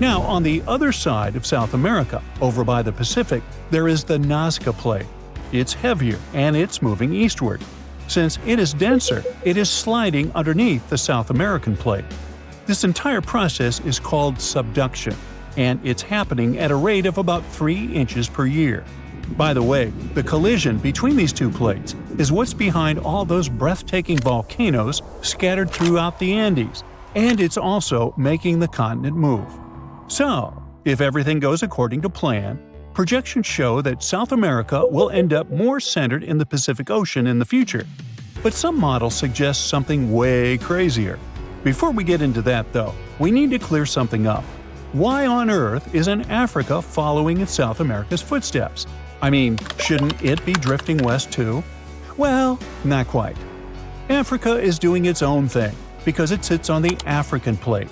Speaker 2: Now, on the other side of South America, over by the Pacific, there is the Nazca Plate. It's heavier and it's moving eastward. Since it is denser, it is sliding underneath the South American Plate. This entire process is called subduction, and it's happening at a rate of about 3 inches per year. By the way, the collision between these two plates is what's behind all those breathtaking volcanoes scattered throughout the Andes, and it's also making the continent move. So, if everything goes according to plan, projections show that South America will end up more centered in the Pacific Ocean in the future. But some models suggest something way crazier. Before we get into that, though, we need to clear something up. Why on earth isn't Africa following in South America's footsteps? I mean, shouldn't it be drifting west too? Well, not quite. Africa is doing its own thing, because it sits on the African Plate.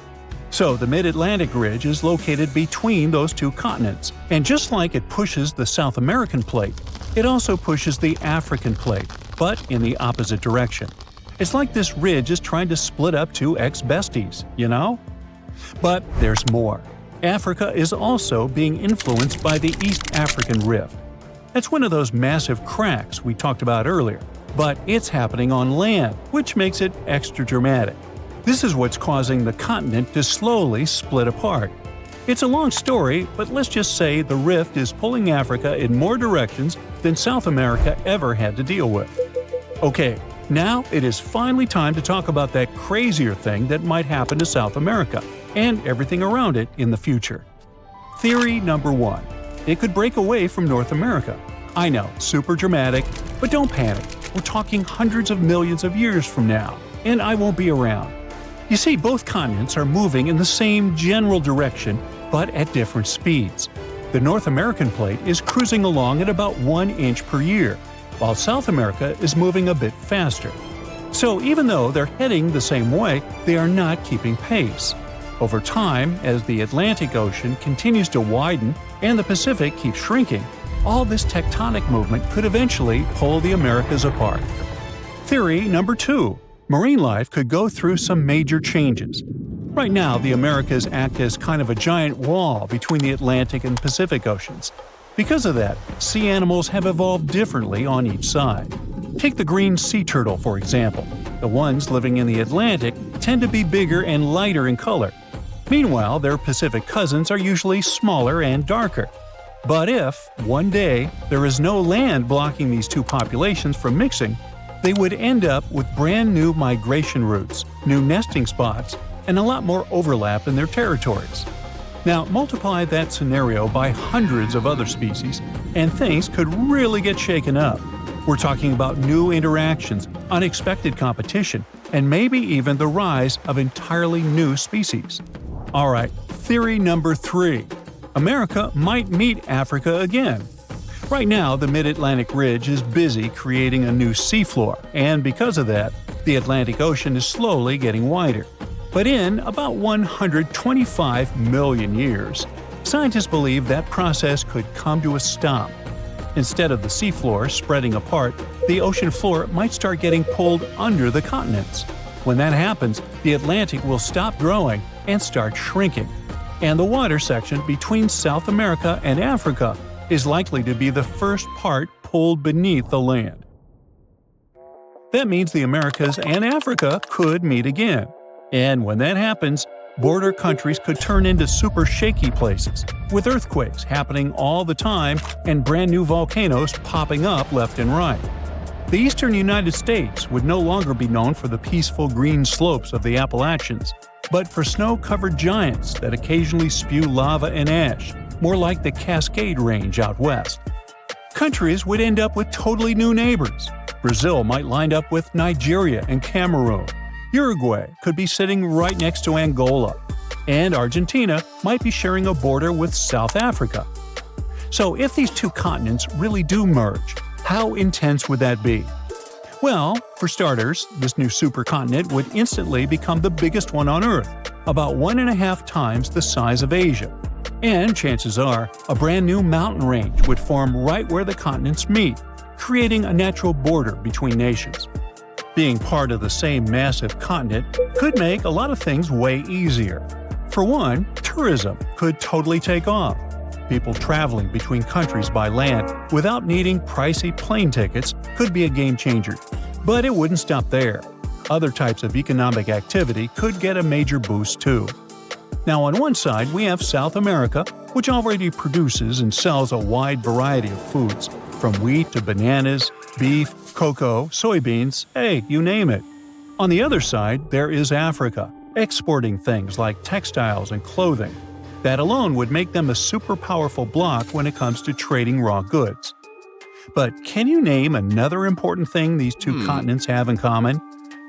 Speaker 2: So the Mid-Atlantic Ridge is located between those two continents, and just like it pushes the South American Plate, it also pushes the African Plate, but in the opposite direction. It's like this ridge is trying to split up two ex-besties, you know? But there's more. Africa is also being influenced by the East African Rift. That's one of those massive cracks we talked about earlier, but it's happening on land, which makes it extra dramatic. This is what's causing the continent to slowly split apart. It's a long story, but let's just say the rift is pulling Africa in more directions than South America ever had to deal with. Okay, now it is finally time to talk about that crazier thing that might happen to South America and everything around it in the future. Theory number 1. It could break away from North America. I know, super dramatic, but don't panic. We're talking hundreds of millions of years from now, and I won't be around. You see, both continents are moving in the same general direction, but at different speeds. The North American Plate is cruising along at about 1 inch per year, while South America is moving a bit faster. So even though they're heading the same way, they are not keeping pace. Over time, as the Atlantic Ocean continues to widen and the Pacific keeps shrinking, all this tectonic movement could eventually pull the Americas apart. Theory number 2. Marine life could go through some major changes. Right now, the Americas act as kind of a giant wall between the Atlantic and Pacific Oceans. Because of that, sea animals have evolved differently on each side. Take the green sea turtle, for example. The ones living in the Atlantic tend to be bigger and lighter in color. Meanwhile, their Pacific cousins are usually smaller and darker. But if, one day, there is no land blocking these two populations from mixing, they would end up with brand new migration routes, new nesting spots, and a lot more overlap in their territories. Now, multiply that scenario by hundreds of other species, and things could really get shaken up. We're talking about new interactions, unexpected competition, and maybe even the rise of entirely new species. Alright, theory number 3. America might meet Africa again. Right now, the Mid-Atlantic Ridge is busy creating a new seafloor, and because of that, the Atlantic Ocean is slowly getting wider. But in about 125 million years, scientists believe that process could come to a stop. Instead of the seafloor spreading apart, the ocean floor might start getting pulled under the continents. When that happens, the Atlantic will stop growing and start shrinking, and the water section between South America and Africa is likely to be the first part pulled beneath the land. That means the Americas and Africa could meet again. And when that happens, border countries could turn into super shaky places, with earthquakes happening all the time and brand new volcanoes popping up left and right. The eastern United States would no longer be known for the peaceful green slopes of the Appalachians, but for snow-covered giants that occasionally spew lava and ash, more like the Cascade Range out west. Countries would end up with totally new neighbors. Brazil might line up with Nigeria and Cameroon. Uruguay could be sitting right next to Angola, and Argentina might be sharing a border with South Africa. So if these two continents really do merge, how intense would that be? Well, for starters, this new supercontinent would instantly become the biggest one on Earth, about 1.5 times the size of Asia. And chances are, a brand new mountain range would form right where the continents meet, creating a natural border between nations. Being part of the same massive continent could make a lot of things way easier. For one, tourism could totally take off. People traveling between countries by land without needing pricey plane tickets could be a game changer. But it wouldn't stop there. Other types of economic activity could get a major boost too. Now on one side we have South America, which already produces and sells a wide variety of foods, from wheat to bananas, beef, cocoa, soybeans, hey, you name it. On the other side, there is Africa, exporting things like textiles and clothing. That alone would make them a super powerful bloc when it comes to trading raw goods. But can you name another important thing these two continents have in common?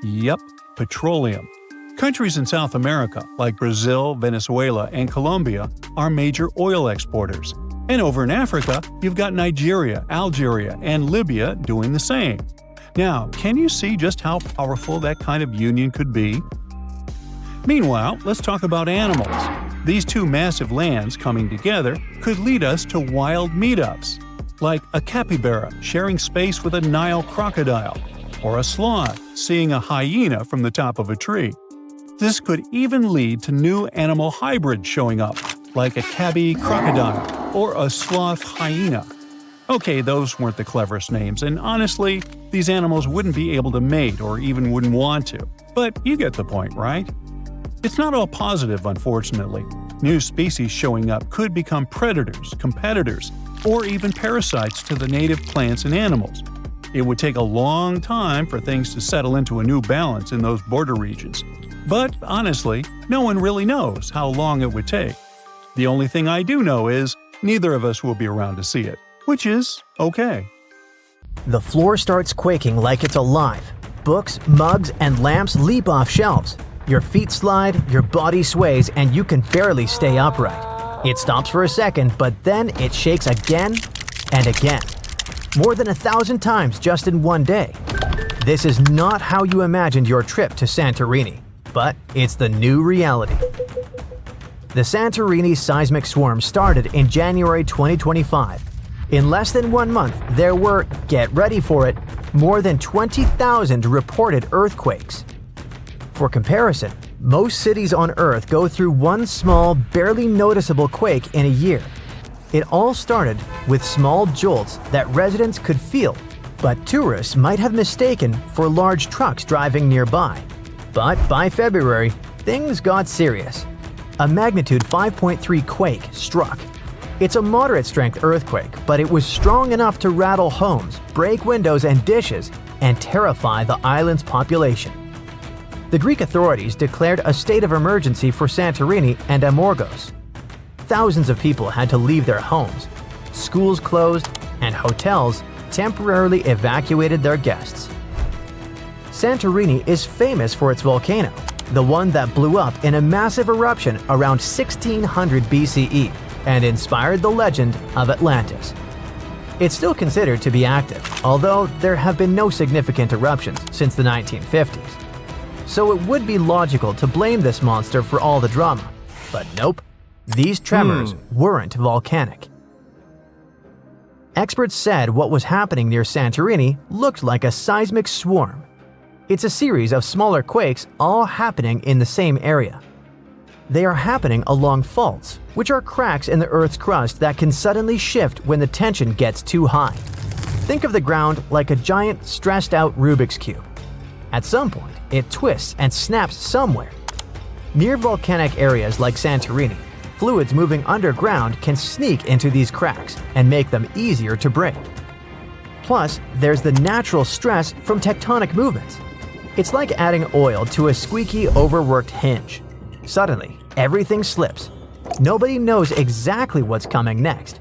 Speaker 2: Yep, petroleum. Countries in South America, like Brazil, Venezuela, and Colombia, are major oil exporters. And over in Africa, you've got Nigeria, Algeria, and Libya doing the same. Now, can you see just how powerful that kind of union could be? Meanwhile, let's talk about animals. These two massive lands coming together could lead us to wild meetups, like a capybara sharing space with a Nile crocodile, or a sloth seeing a hyena from the top of a tree. This could even lead to new animal hybrids showing up, like a cabby crocodile or a sloth hyena. Okay, those weren't the cleverest names, and honestly, these animals wouldn't be able to mate or even wouldn't want to. But you get the point, right? It's not all positive, unfortunately. New species showing up could become predators, competitors, or even parasites to the native plants and animals. It would take a long time for things to settle into a new balance in those border regions. But honestly, no one really knows how long it would take. The only thing I do know is neither of us will be around to see it, which is okay.
Speaker 1: The floor starts quaking like it's alive. Books, mugs, and lamps leap off shelves. Your feet slide, your body sways, and you can barely stay upright. It stops for a second, but then it shakes again and again. More than 1,000 times just in one day. This is not how you imagined your trip to Santorini, but it's the new reality. The Santorini seismic swarm started in January 2025. In less than 1 month, there were, get ready for it, more than 20,000 reported earthquakes. For comparison, most cities on Earth go through one small, barely noticeable quake in a year. It all started with small jolts that residents could feel, but tourists might have mistaken for large trucks driving nearby. But by February, things got serious. A magnitude 5.3 quake struck. It's a moderate-strength earthquake, but it was strong enough to rattle homes, break windows and dishes, and terrify the island's population. The Greek authorities declared a state of emergency for Santorini and Amorgos. Thousands of people had to leave their homes. Schools closed, and hotels temporarily evacuated their guests. Santorini is famous for its volcano, the one that blew up in a massive eruption around 1600 BCE and inspired the legend of Atlantis. It's still considered to be active, although there have been no significant eruptions since the 1950s. So it would be logical to blame this monster for all the drama. But nope, these tremors weren't volcanic. Experts said what was happening near Santorini looked like a seismic swarm. It's a series of smaller quakes all happening in the same area. They are happening along faults, which are cracks in the Earth's crust that can suddenly shift when the tension gets too high. Think of the ground like a giant, stressed-out Rubik's Cube. At some point, it twists and snaps somewhere. Near volcanic areas like Santorini, fluids moving underground can sneak into these cracks and make them easier to break. Plus, there's the natural stress from tectonic movements. It's like adding oil to a squeaky, overworked hinge. Suddenly, everything slips. Nobody knows exactly what's coming next.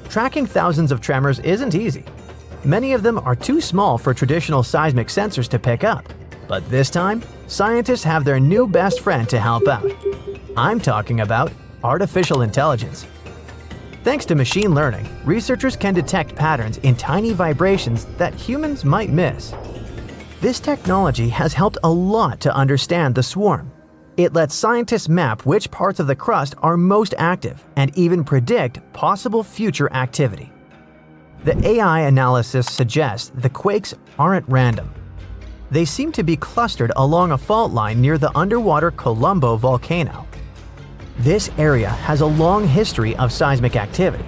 Speaker 1: Tracking thousands of tremors isn't easy. Many of them are too small for traditional seismic sensors to pick up. But this time, scientists have their new best friend to help out. I'm talking about artificial intelligence. Thanks to machine learning, researchers can detect patterns in tiny vibrations that humans might miss. This technology has helped a lot to understand the swarm. It lets scientists map which parts of the crust are most active and even predict possible future activity. The AI analysis suggests the quakes aren't random. They seem to be clustered along a fault line near the underwater Colombo volcano. This area has a long history of seismic activity.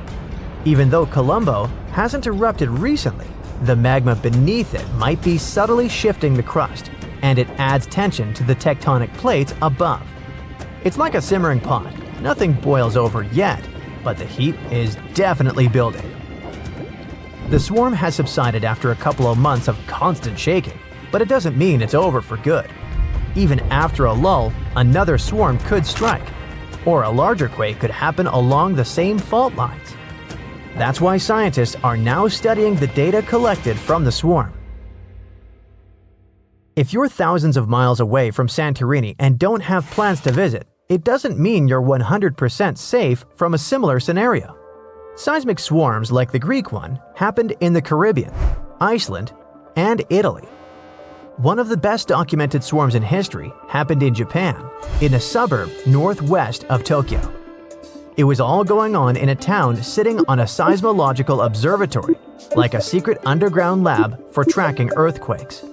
Speaker 1: Even though Colombo hasn't erupted recently, the magma beneath it might be subtly shifting the crust, and it adds tension to the tectonic plates above. It's like a simmering pot. Nothing boils over yet, but the heat is definitely building. The swarm has subsided after a couple of months of constant shaking, but it doesn't mean it's over for good. Even after a lull, another swarm could strike, or a larger quake could happen along the same fault lines. That's why scientists are now studying the data collected from the swarm. If you're thousands of miles away from Santorini and don't have plans to visit, it doesn't mean you're 100% safe from a similar scenario. Seismic swarms like the Greek one happened in the Caribbean, Iceland, and Italy. One of the best documented swarms in history happened in Japan, in a suburb northwest of Tokyo. It was all going on in a town sitting on a seismological observatory, like a secret underground lab for tracking earthquakes.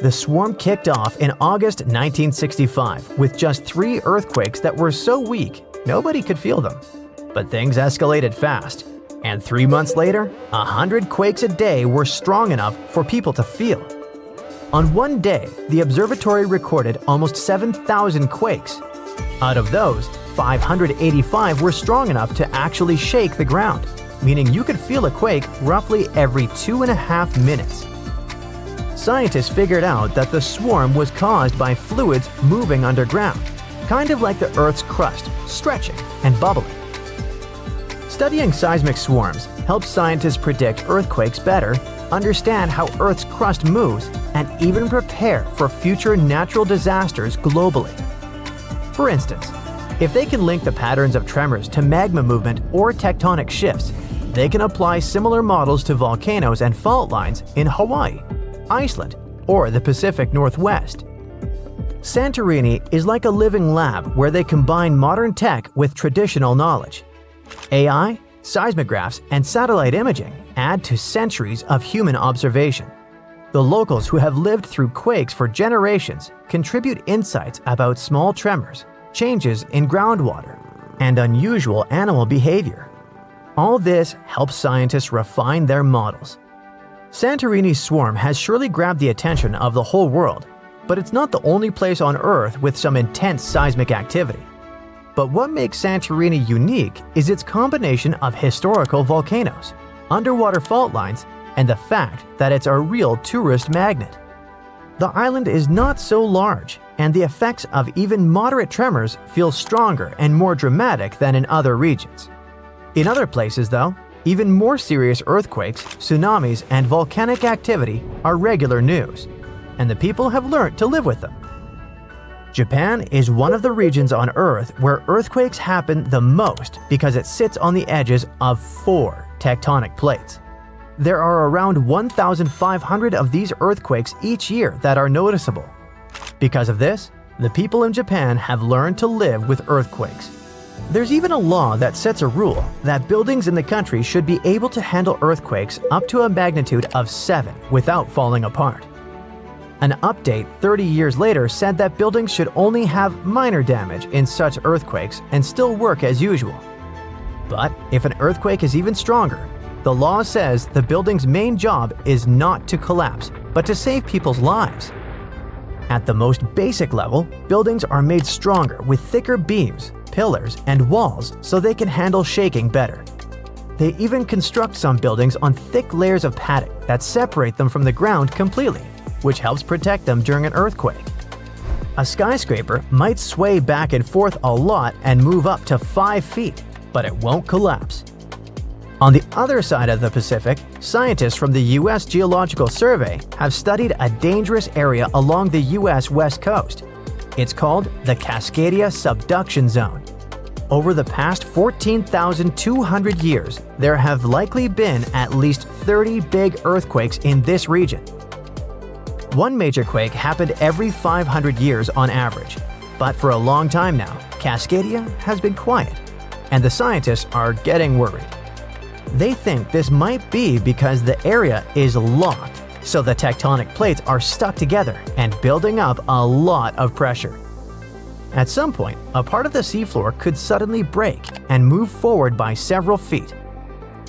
Speaker 1: The swarm kicked off in August 1965 with just 3 earthquakes that were so weak nobody could feel them. But things escalated fast, and 3 months later, 100 quakes a day were strong enough for people to feel. On one day, the observatory recorded almost 7,000 quakes. Out of those, 585 were strong enough to actually shake the ground, meaning you could feel a quake roughly every 2.5 minutes. Scientists figured out that the swarm was caused by fluids moving underground, kind of like the Earth's crust, stretching and bubbling. Studying seismic swarms helps scientists predict earthquakes better, understand how Earth's crust moves, and even prepare for future natural disasters globally. For instance, if they can link the patterns of tremors to magma movement or tectonic shifts, they can apply similar models to volcanoes and fault lines in Hawaii, Iceland, or the Pacific Northwest. Santorini is like a living lab where they combine modern tech with traditional knowledge. AI, seismographs, and satellite imaging add to centuries of human observation. The locals who have lived through quakes for generations contribute insights about small tremors, changes in groundwater, and unusual animal behavior. All this helps scientists refine their models. Santorini's swarm has surely grabbed the attention of the whole world, but it's not the only place on Earth with some intense seismic activity. But what makes Santorini unique is its combination of historical volcanoes, underwater fault lines, and the fact that it's a real tourist magnet. The island is not so large, and the effects of even moderate tremors feel stronger and more dramatic than in other regions. In other places, though, even more serious earthquakes, tsunamis, and volcanic activity are regular news, and the people have learned to live with them. Japan is one of the regions on Earth where earthquakes happen the most because it sits on the edges of 4 tectonic plates. There are around 1,500 of these earthquakes each year that are noticeable. Because of this, the people in Japan have learned to live with earthquakes. There's even a law that sets a rule that buildings in the country should be able to handle earthquakes up to a magnitude of 7 without falling apart. An update 30 years later said that buildings should only have minor damage in such earthquakes and still work as usual. But if an earthquake is even stronger, the law says the building's main job is not to collapse, but to save people's lives. At the most basic level, buildings are made stronger with thicker beams, pillars, and walls so they can handle shaking better. They even construct some buildings on thick layers of padding that separate them from the ground completely, which helps protect them during an earthquake. A skyscraper might sway back and forth a lot and move up to 5 feet, but it won't collapse. On the other side of the Pacific, scientists from the U.S. Geological Survey have studied a dangerous area along the U.S. West Coast. It's called the Cascadia Subduction Zone. Over the past 14,200 years, there have likely been at least 30 big earthquakes in this region. One major quake happened every 500 years on average. But for a long time now, Cascadia has been quiet, and the scientists are getting worried. They think this might be because the area is locked, so the tectonic plates are stuck together and building up a lot of pressure. At some point, a part of the seafloor could suddenly break and move forward by several feet.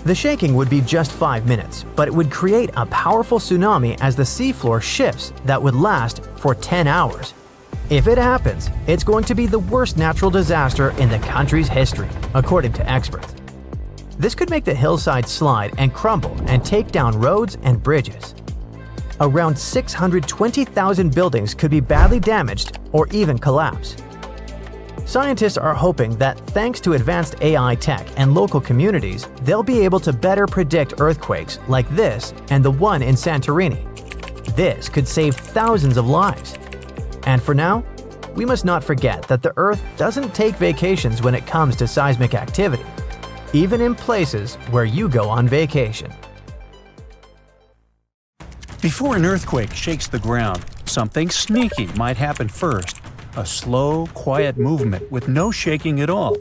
Speaker 1: The shaking would be just 5 minutes, but it would create a powerful tsunami as the seafloor shifts that would last for 10 hours. If it happens, it's going to be the worst natural disaster in the country's history, according to experts. This could make the hillside slide and crumble and take down roads and bridges. Around 620,000 buildings could be badly damaged or even collapse. Scientists are hoping that thanks to advanced AI tech and local communities, they'll be able to better predict earthquakes like this and the one in Santorini. This could save thousands of lives. And for now, we must not forget that the Earth doesn't take vacations when it comes to seismic activity, even in places where you go on vacation.
Speaker 2: Before an earthquake shakes the ground, something sneaky might happen first. A slow, quiet movement with no shaking at all.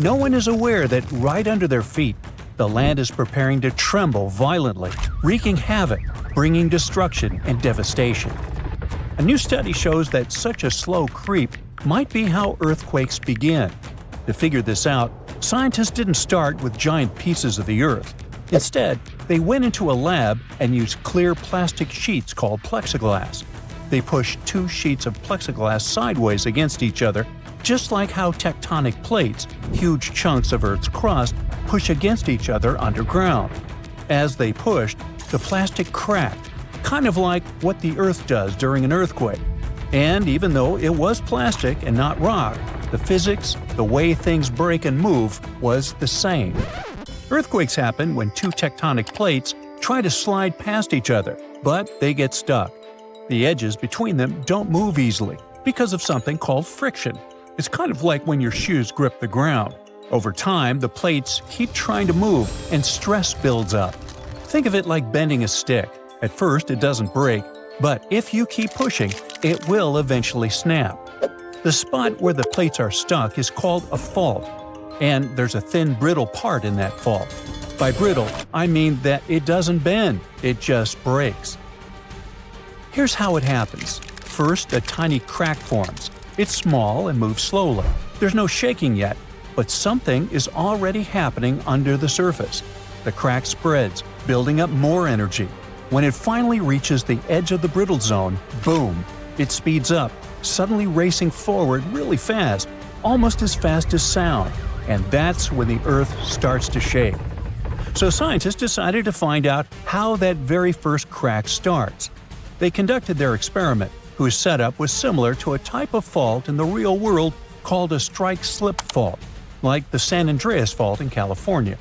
Speaker 2: No one is aware that right under their feet, the land is preparing to tremble violently, wreaking havoc, bringing destruction and devastation. A new study shows that such a slow creep might be how earthquakes begin. To figure this out, scientists didn't start with giant pieces of the earth. Instead, they went into a lab and used clear plastic sheets called plexiglass. They pushed 2 sheets of plexiglass sideways against each other, just like how tectonic plates, huge chunks of Earth's crust, push against each other underground. As they pushed, the plastic cracked, kind of like what the Earth does during an earthquake. And even though it was plastic and not rock, the physics, the way things break and move, was the same. Earthquakes happen when 2 tectonic plates try to slide past each other, but they get stuck. The edges between them don't move easily because of something called friction. It's kind of like when your shoes grip the ground. Over time, the plates keep trying to move and stress builds up. Think of it like bending a stick. At first, it doesn't break, but if you keep pushing, it will eventually snap. The spot where the plates are stuck is called a fault, and there's a thin, brittle part in that fault. By brittle, I mean that it doesn't bend, it just breaks. Here's how it happens. First, a tiny crack forms. It's small and moves slowly. There's no shaking yet, but something is already happening under the surface. The crack spreads, building up more energy. When it finally reaches the edge of the brittle zone, boom! It speeds up, suddenly racing forward really fast, almost as fast as sound. And that's when the Earth starts to shake. So scientists decided to find out how that very first crack starts. They conducted their experiment, whose setup was similar to a type of fault in the real world called a strike-slip fault, like the San Andreas Fault in California.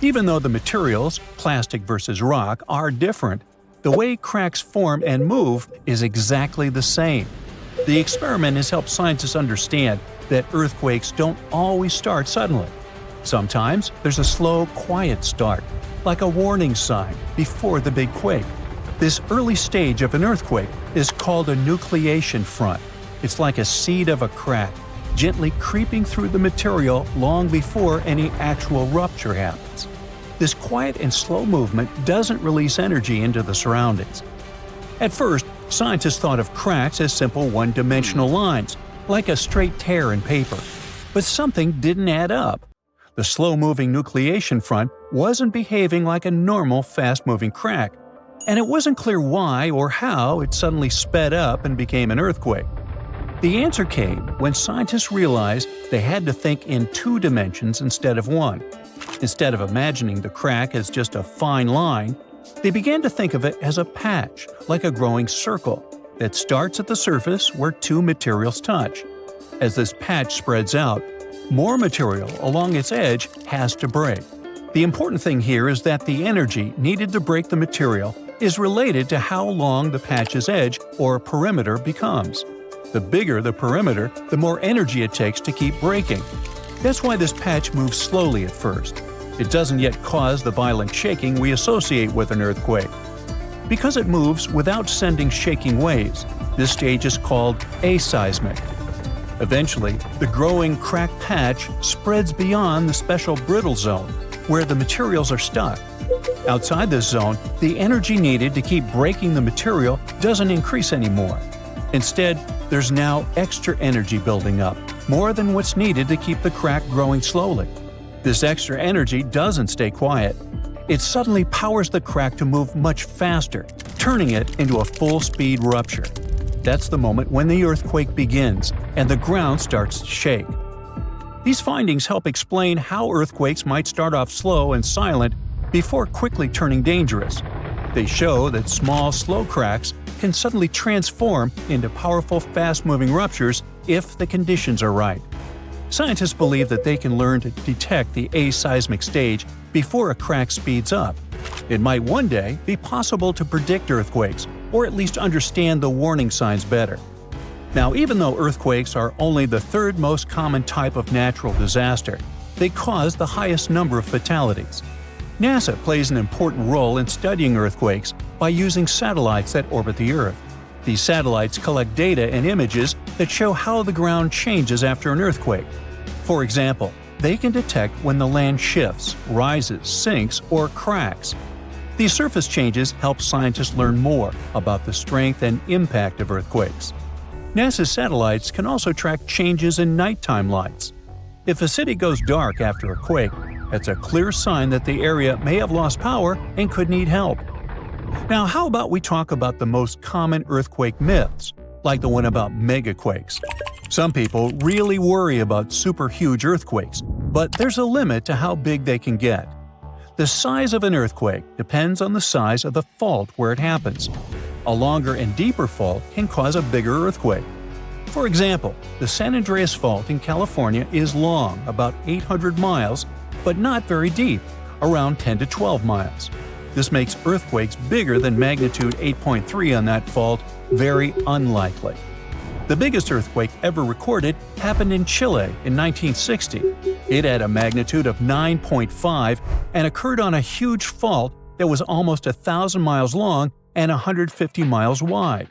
Speaker 2: Even though the materials, plastic versus rock, are different, the way cracks form and move is exactly the same. The experiment has helped scientists understand that earthquakes don't always start suddenly. Sometimes there's a slow, quiet start, like a warning sign before the big quake. This early stage of an earthquake is called a nucleation front. It's like a seed of a crack, gently creeping through the material long before any actual rupture happens. This quiet and slow movement doesn't release energy into the surroundings. At first, scientists thought of cracks as simple one-dimensional lines, like a straight tear in paper. But something didn't add up. The slow-moving nucleation front wasn't behaving like a normal, fast-moving crack, and it wasn't clear why or how it suddenly sped up and became an earthquake. The answer came when scientists realized they had to think in 2 dimensions instead of 1. Instead of imagining the crack as just a fine line, they began to think of it as a patch, like a growing circle, that starts at the surface where 2 materials touch. As this patch spreads out, more material along its edge has to break. The important thing here is that the energy needed to break the material is related to how long the patch's edge or perimeter becomes. The bigger the perimeter, the more energy it takes to keep breaking. That's why this patch moves slowly at first. It doesn't yet cause the violent shaking we associate with an earthquake. Because it moves without sending shaking waves, this stage is called aseismic. Eventually, the growing cracked patch spreads beyond the special brittle zone, where the materials are stuck. Outside this zone, the energy needed to keep breaking the material doesn't increase anymore. Instead, there's now extra energy building up, more than what's needed to keep the crack growing slowly. This extra energy doesn't stay quiet. It suddenly powers the crack to move much faster, turning it into a full-speed rupture. That's the moment when the earthquake begins and the ground starts to shake. These findings help explain how earthquakes might start off slow and silent before quickly turning dangerous. They show that small, slow cracks can suddenly transform into powerful, fast-moving ruptures if the conditions are right. Scientists believe that they can learn to detect the aseismic stage before a crack speeds up. It might one day be possible to predict earthquakes, or at least understand the warning signs better. Now, even though earthquakes are only the third most common type of natural disaster, they cause the highest number of fatalities. NASA plays an important role in studying earthquakes by using satellites that orbit the Earth. These satellites collect data and images that show how the ground changes after an earthquake. For example, they can detect when the land shifts, rises, sinks, or cracks. These surface changes help scientists learn more about the strength and impact of earthquakes. NASA's satellites can also track changes in nighttime lights. If a city goes dark after a quake, that's a clear sign that the area may have lost power and could need help. Now, how about we talk about the most common earthquake myths, like the one about megaquakes? Some people really worry about super huge earthquakes, but there's a limit to how big they can get. The size of an earthquake depends on the size of the fault where it happens. A longer and deeper fault can cause a bigger earthquake. For example, the San Andreas Fault in California is long, about 800 miles, but not very deep, around 10 to 12 miles. This makes earthquakes bigger than magnitude 8.3 on that fault very unlikely. The biggest earthquake ever recorded happened in Chile in 1960. It had a magnitude of 9.5 and occurred on a huge fault that was almost 1,000 miles long and 150 miles wide.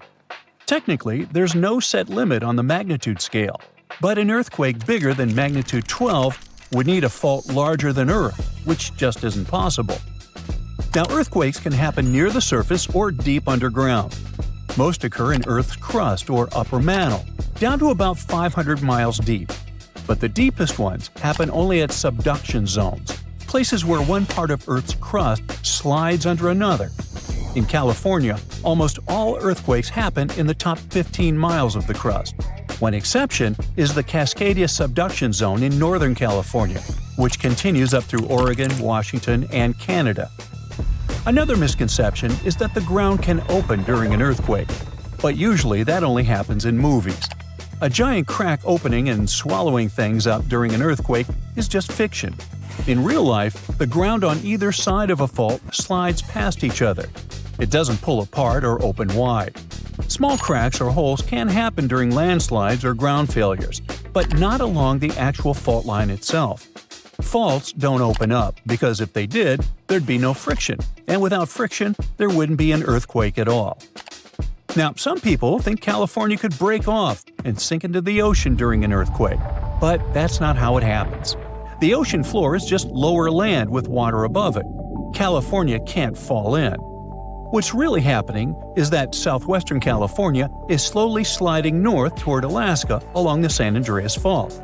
Speaker 2: Technically, there's no set limit on the magnitude scale, but an earthquake bigger than magnitude 12 would need a fault larger than Earth, which just isn't possible. Now, earthquakes can happen near the surface or deep underground. Most occur in Earth's crust or upper mantle, down to about 500 miles deep. But the deepest ones happen only at subduction zones, places where one part of Earth's crust slides under another. In California, almost all earthquakes happen in the top 15 miles of the crust. One exception is the Cascadia subduction zone in Northern California, which continues up through Oregon, Washington, and Canada. Another misconception is that the ground can open during an earthquake, but usually that only happens in movies. A giant crack opening and swallowing things up during an earthquake is just fiction. In real life, the ground on either side of a fault slides past each other. It doesn't pull apart or open wide. Small cracks or holes can happen during landslides or ground failures, but not along the actual fault line itself. Faults don't open up because if they did, there'd be no friction, and without friction, there wouldn't be an earthquake at all. Now, some people think California could break off and sink into the ocean during an earthquake, but that's not how it happens. The ocean floor is just lower land with water above it. California can't fall in. What's really happening is that southwestern California is slowly sliding north toward Alaska along the San Andreas Fault.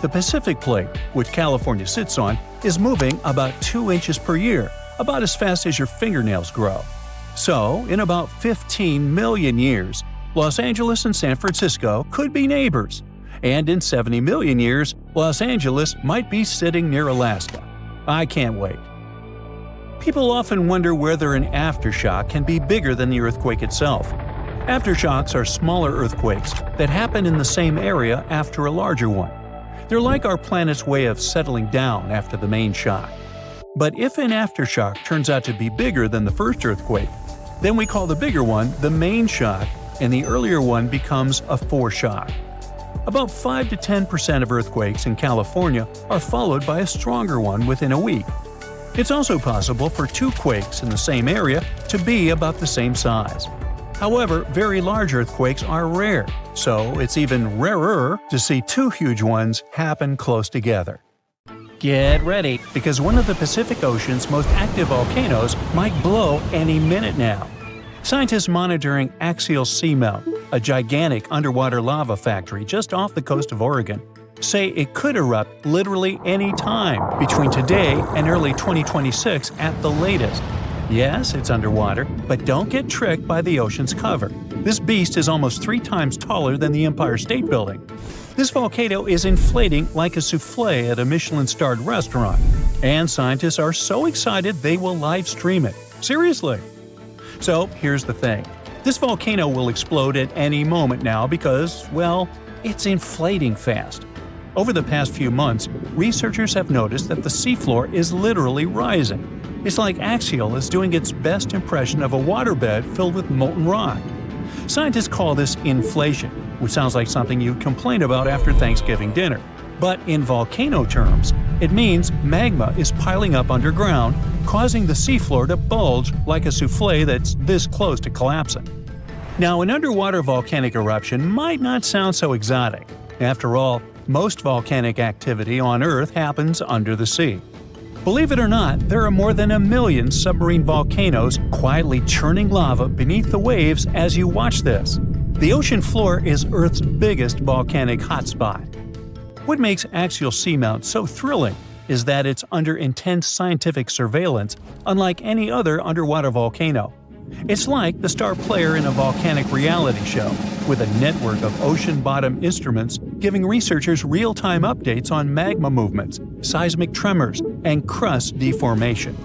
Speaker 2: The Pacific Plate, which California sits on, is moving about 2 inches per year, about as fast as your fingernails grow. So, in about 15 million years, Los Angeles and San Francisco could be neighbors. And in 70 million years, Los Angeles might be sitting near Alaska. I can't wait. People often wonder whether an aftershock can be bigger than the earthquake itself. Aftershocks are smaller earthquakes that happen in the same area after a larger one. They're like our planet's way of settling down after the main shock. But if an aftershock turns out to be bigger than the first earthquake, then we call the bigger one the main shock, and the earlier one becomes a foreshock. About 5 to 10% of earthquakes in California are followed by a stronger one within a week. It's also possible for two quakes in the same area to be about the same size. However, very large earthquakes are rare, so it's even rarer to see two huge ones happen close together. Get ready, because one of the Pacific Ocean's most active volcanoes might blow any minute now. Scientists monitoring Axial Seamount, a gigantic underwater lava factory just off the coast of Oregon, say it could erupt literally any time between today and early 2026 at the latest. Yes, it's underwater, but don't get tricked by the ocean's cover. This beast is almost 3 times taller than the Empire State Building. This volcano is inflating like a souffle at a Michelin-starred restaurant, and scientists are so excited they will live stream it. Seriously! So here's the thing. This volcano will explode at any moment now because, well, it's inflating fast. Over the past few months, researchers have noticed that the seafloor is literally rising. It's like Axial is doing its best impression of a waterbed filled with molten rock. Scientists call this inflation, which sounds like something you'd complain about after Thanksgiving dinner. But in volcano terms, it means magma is piling up underground, causing the seafloor to bulge like a souffle that's this close to collapsing. Now, an underwater volcanic eruption might not sound so exotic. After all, most volcanic activity on Earth happens under the sea. Believe it or not, there are more than 1 million submarine volcanoes quietly churning lava beneath the waves as you watch this. The ocean floor is Earth's biggest volcanic hotspot. What makes Axial Seamount so thrilling is that it's under intense scientific surveillance, unlike any other underwater volcano. It's like the star player in a volcanic reality show, with a network of ocean-bottom instruments giving researchers real-time updates on magma movements, seismic tremors, and crust deformation.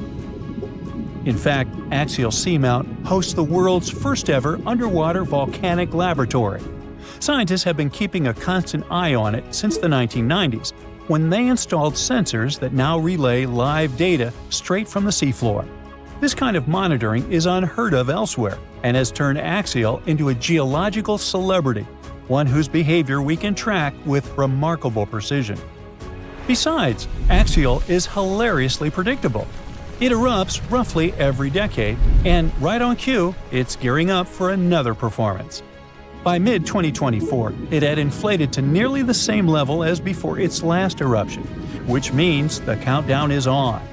Speaker 2: In fact, Axial Seamount hosts the world's first-ever underwater volcanic laboratory. Scientists have been keeping a constant eye on it since the 1990s, when they installed sensors that now relay live data straight from the seafloor. This kind of monitoring is unheard of elsewhere and has turned Axial into a geological celebrity, one whose behavior we can track with remarkable precision. Besides, Axial is hilariously predictable. It erupts roughly every decade, and right on cue, it's gearing up for another performance. By mid-2024, it had inflated to nearly the same level as before its last eruption, which means the countdown is on.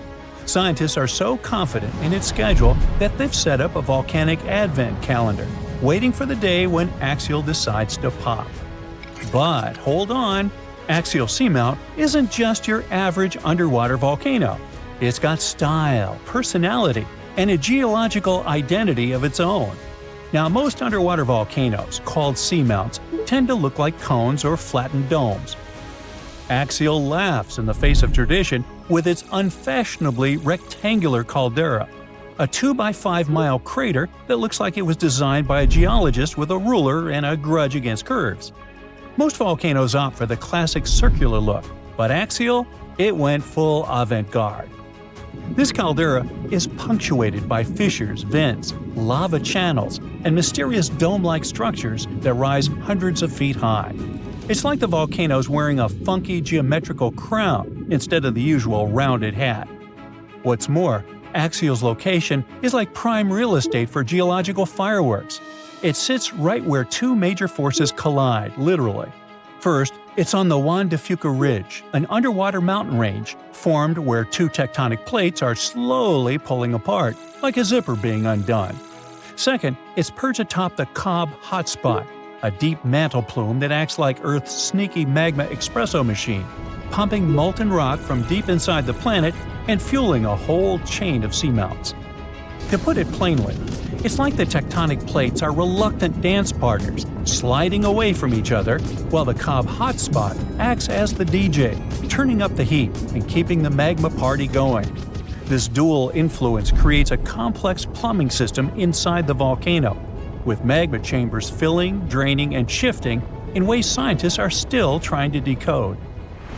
Speaker 2: Scientists are so confident in its schedule that they've set up a volcanic advent calendar, waiting for the day when Axial decides to pop. But hold on, Axial Seamount isn't just your average underwater volcano. It's got style, personality, and a geological identity of its own. Now, most underwater volcanoes, called seamounts, tend to look like cones or flattened domes. Axial laughs in the face of tradition with its unfashionably rectangular caldera, a 2-by-5-mile crater that looks like it was designed by a geologist with a ruler and a grudge against curves. Most volcanoes opt for the classic circular look, but Axial, it went full avant-garde. This caldera is punctuated by fissures, vents, lava channels, and mysterious dome-like structures that rise hundreds of feet high. It's like the volcano's wearing a funky geometrical crown instead of the usual rounded hat. What's more, Axial's location is like prime real estate for geological fireworks. It sits right where two major forces collide, literally. First, it's on the Juan de Fuca Ridge, an underwater mountain range formed where two tectonic plates are slowly pulling apart, like a zipper being undone. Second, it's perched atop the Cobb Hotspot, a deep mantle plume that acts like Earth's sneaky magma espresso machine, pumping molten rock from deep inside the planet and fueling a whole chain of seamounts. To put it plainly, it's like the tectonic plates are reluctant dance partners, sliding away from each other, while the Cobb Hotspot acts as the DJ, turning up the heat and keeping the magma party going. This dual influence creates a complex plumbing system inside the volcano, with magma chambers filling, draining, and shifting in ways scientists are still trying to decode.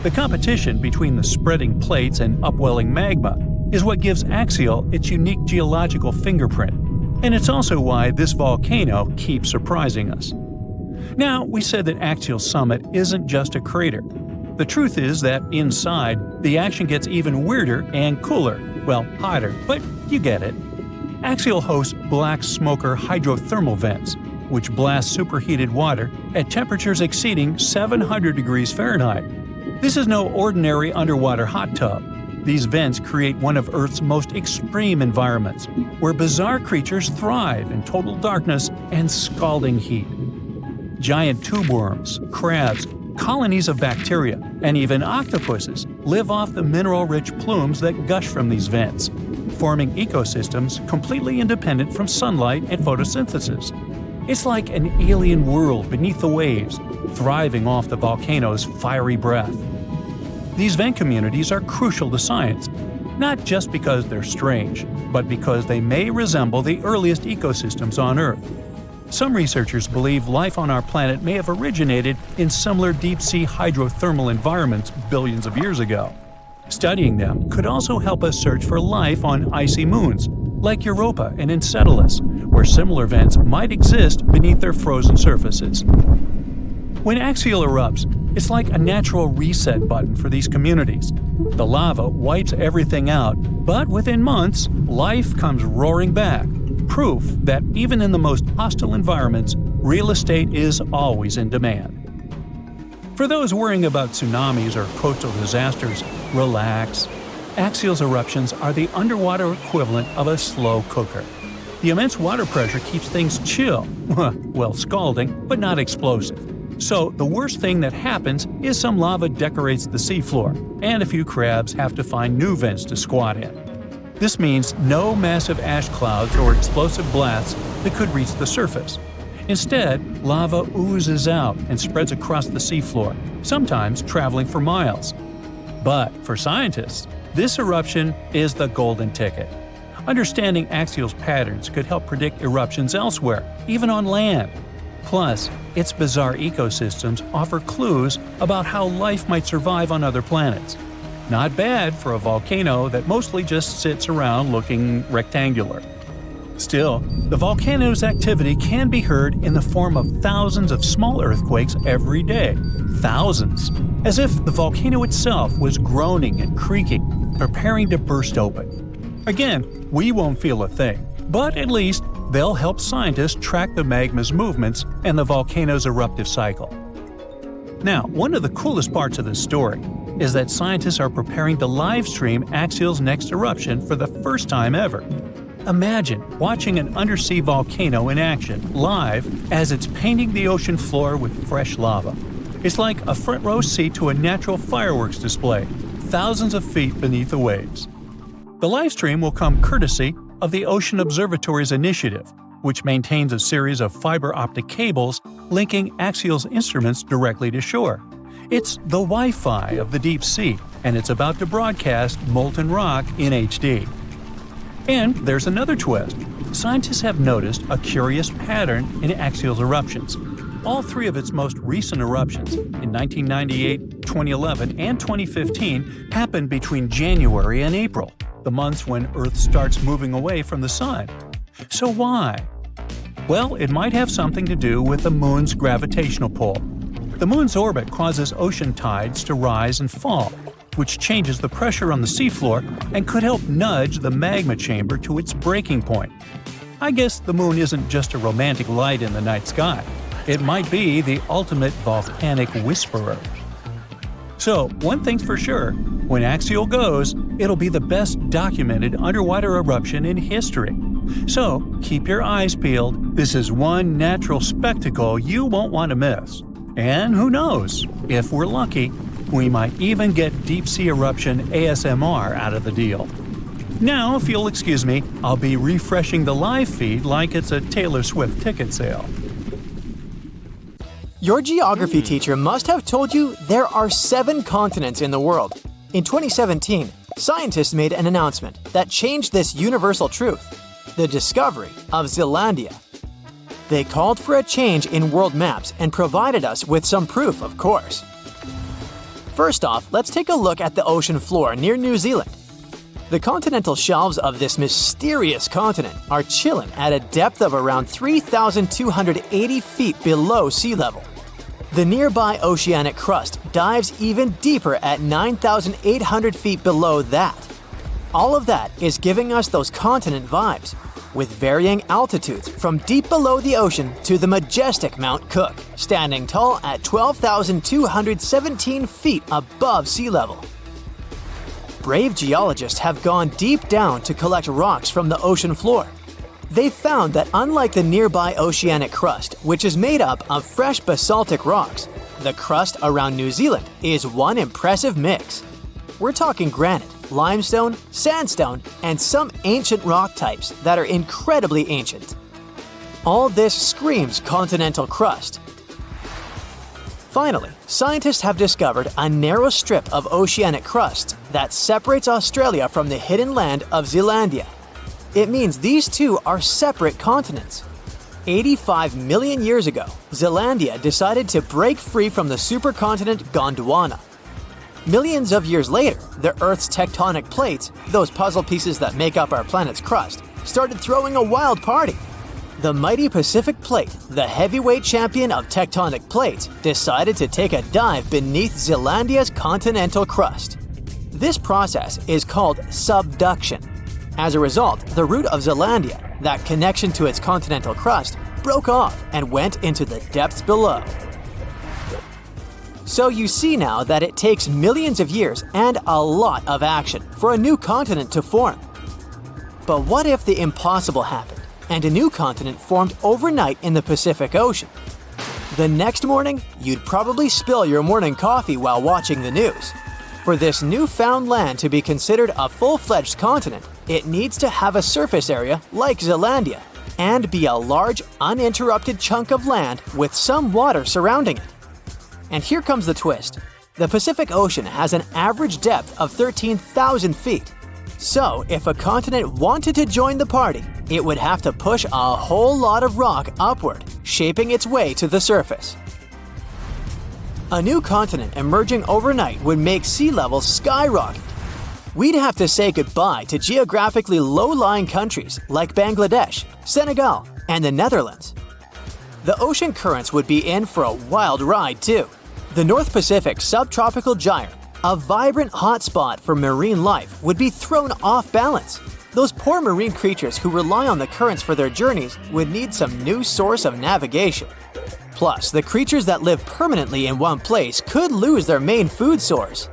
Speaker 2: The competition between the spreading plates and upwelling magma is what gives Axial its unique geological fingerprint, and it's also why this volcano keeps surprising us. Now, we said that Axial Summit isn't just a crater. The truth is that inside, the action gets even weirder and cooler. Well, hotter, but you get it. Axial hosts black smoker hydrothermal vents, which blast superheated water at temperatures exceeding 700 degrees Fahrenheit. This is no ordinary underwater hot tub. These vents create one of Earth's most extreme environments, where bizarre creatures thrive in total darkness and scalding heat. Giant tube worms, crabs, colonies of bacteria, and even octopuses live off the mineral-rich plumes that gush from these vents, forming ecosystems completely independent from sunlight and photosynthesis. It's like an alien world beneath the waves, thriving off the volcano's fiery breath. These vent communities are crucial to science, not just because they're strange, but because they may resemble the earliest ecosystems on Earth. Some researchers believe life on our planet may have originated in similar deep-sea hydrothermal environments billions of years ago. Studying them could also help us search for life on icy moons, like Europa and Enceladus, where similar vents might exist beneath their frozen surfaces. When Axial erupts, it's like a natural reset button for these communities. The lava wipes everything out, but within months, life comes roaring back. Proof that even in the most hostile environments, real estate is always in demand. For those worrying about tsunamis or coastal disasters, relax. Axial's eruptions are the underwater equivalent of a slow cooker. The immense water pressure keeps things chill, well, scalding, but not explosive. So the worst thing that happens is some lava decorates the seafloor, and a few crabs have to find new vents to squat in. This means no massive ash clouds or explosive blasts that could reach the surface. Instead, lava oozes out and spreads across the seafloor, sometimes traveling for miles. But for scientists, this eruption is the golden ticket. Understanding Axial's patterns could help predict eruptions elsewhere, even on land. Plus, its bizarre ecosystems offer clues about how life might survive on other planets. Not bad for a volcano that mostly just sits around looking rectangular. Still, the volcano's activity can be heard in the form of thousands of small earthquakes every day. Thousands! As if the volcano itself was groaning and creaking, preparing to burst open. Again, we won't feel a thing, but at least they'll help scientists track the magma's movements and the volcano's eruptive cycle. Now, one of the coolest parts of this story is that scientists are preparing to live stream Axial's next eruption for the first time ever. Imagine watching an undersea volcano in action, live, as it's painting the ocean floor with fresh lava. It's like a front row seat to a natural fireworks display, thousands of feet beneath the waves. The live stream will come courtesy of the Ocean Observatory's initiative, which maintains a series of fiber optic cables linking Axial's instruments directly to shore. It's the Wi-Fi of the deep sea, and it's about to broadcast molten rock in HD. And there's another twist. Scientists have noticed a curious pattern in Axial's eruptions. All three of its most recent eruptions, in 1998, 2011, and 2015, happened between January and April, the months when Earth starts moving away from the Sun. So why? Well, it might have something to do with the Moon's gravitational pull. The Moon's orbit causes ocean tides to rise and fall, which changes the pressure on the seafloor and could help nudge the magma chamber to its breaking point. I guess the Moon isn't just a romantic light in the night sky. It might be the ultimate volcanic whisperer. So, one thing's for sure, when Axial goes, it'll be the best documented underwater eruption in history. So, keep your eyes peeled. This is one natural spectacle you won't want to miss. And who knows, if we're lucky, we might even get deep-sea eruption ASMR out of the deal. Now, if you'll excuse me, I'll be refreshing the live feed like it's a Taylor Swift ticket sale.
Speaker 1: Your geography teacher must have told you there are 7 continents in the world. In 2017, scientists made an announcement that changed this universal truth: the discovery of Zealandia. They called for a change in world maps and provided us with some proof, of course. First off, let's take a look at the ocean floor near New Zealand. The continental shelves of this mysterious continent are chilling at a depth of around 3,280 feet below sea level. The nearby oceanic crust dives even deeper at 9,800 feet below that. All of that is giving us those continent vibes, with varying altitudes from deep below the ocean to the majestic Mount Cook, standing tall at 12,217 feet above sea level. Brave geologists have gone deep down to collect rocks from the ocean floor. They found that unlike the nearby oceanic crust, which is made up of fresh basaltic rocks, the crust around New Zealand is one impressive mix. We're talking granite, limestone, sandstone, and some ancient rock types that are incredibly ancient. All this screams continental crust. Finally, scientists have discovered a narrow strip of oceanic crust that separates Australia from the hidden land of Zealandia. It means these two are separate continents. 85 million years ago, Zealandia decided to break free from the supercontinent Gondwana. Millions of years later, the Earth's tectonic plates, those puzzle pieces that make up our planet's crust, started throwing a wild party. The mighty Pacific Plate, the heavyweight champion of tectonic plates, decided to take a dive beneath Zealandia's continental crust. This process is called subduction. As a result, the root of Zealandia, that connection to its continental crust, broke off and went into the depths below. So you see now that it takes millions of years and a lot of action for a new continent to form. But what if the impossible happened and a new continent formed overnight in the Pacific Ocean? The next morning, you'd probably spill your morning coffee while watching the news. For this newfound land to be considered a full-fledged continent, it needs to have a surface area like Zealandia and be a large, uninterrupted chunk of land with some water surrounding it. And here comes the twist. The Pacific Ocean has an average depth of 13,000 feet. So, if a continent wanted to join the party, it would have to push a whole lot of rock upward, shaping its way to the surface. A new continent emerging overnight would make sea levels skyrocket. We'd have to say goodbye to geographically low-lying countries like Bangladesh, Senegal, and the Netherlands. The ocean currents would be in for a wild ride too. The North Pacific subtropical gyre, a vibrant hotspot for marine life, would be thrown off balance. Those poor marine creatures who rely on the currents for their journeys would need some new source of navigation. Plus, the creatures that live permanently in one place could lose their main food source.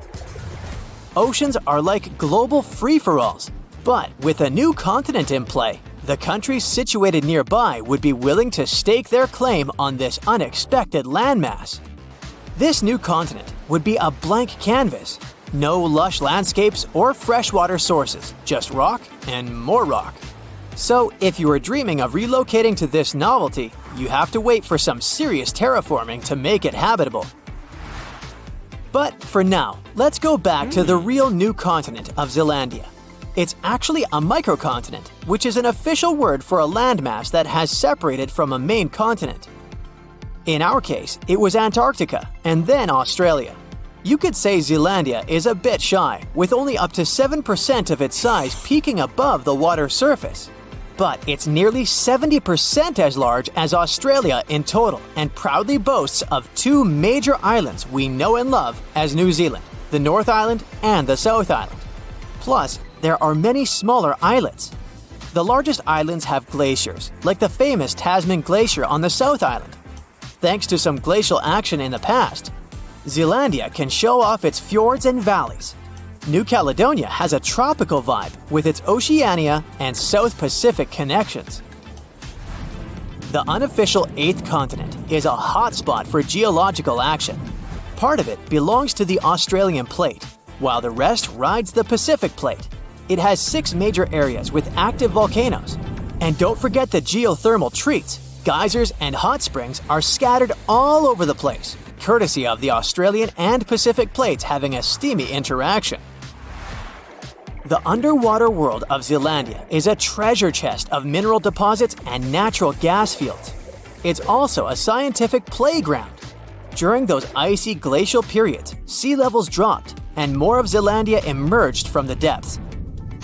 Speaker 1: Oceans are like global free-for-alls, but with a new continent in play, the countries situated nearby would be willing to stake their claim on this unexpected landmass. This new continent would be a blank canvas. No lush landscapes or freshwater sources, just rock and more rock. So, if you were dreaming of relocating to this novelty, you have to wait for some serious terraforming to make it habitable. But for now, let's go back to the real new continent of Zealandia. It's actually a microcontinent, which is an official word for a landmass that has separated from a main continent. In our case, it was Antarctica and then Australia. You could say Zealandia is a bit shy, with only up to 7% of its size peaking above the water's surface. But it's nearly 70% as large as Australia in total and proudly boasts of two major islands we know and love as New Zealand, the North Island and the South Island. Plus, there are many smaller islets. The largest islands have glaciers, like the famous Tasman Glacier on the South Island. Thanks to some glacial action in the past, Zealandia can show off its fjords and valleys. New Caledonia has a tropical vibe with its Oceania and South Pacific connections. The unofficial 8th continent is a hotspot for geological action. Part of it belongs to the Australian plate, while the rest rides the Pacific plate. It has 6 major areas with active volcanoes. And don't forget the geothermal treats. Geysers and hot springs are scattered all over the place, courtesy of the Australian and Pacific plates having a steamy interaction. The underwater world of Zealandia is a treasure chest of mineral deposits and natural gas fields. It's also a scientific playground. During those icy glacial periods, sea levels dropped and more of Zealandia emerged from the depths.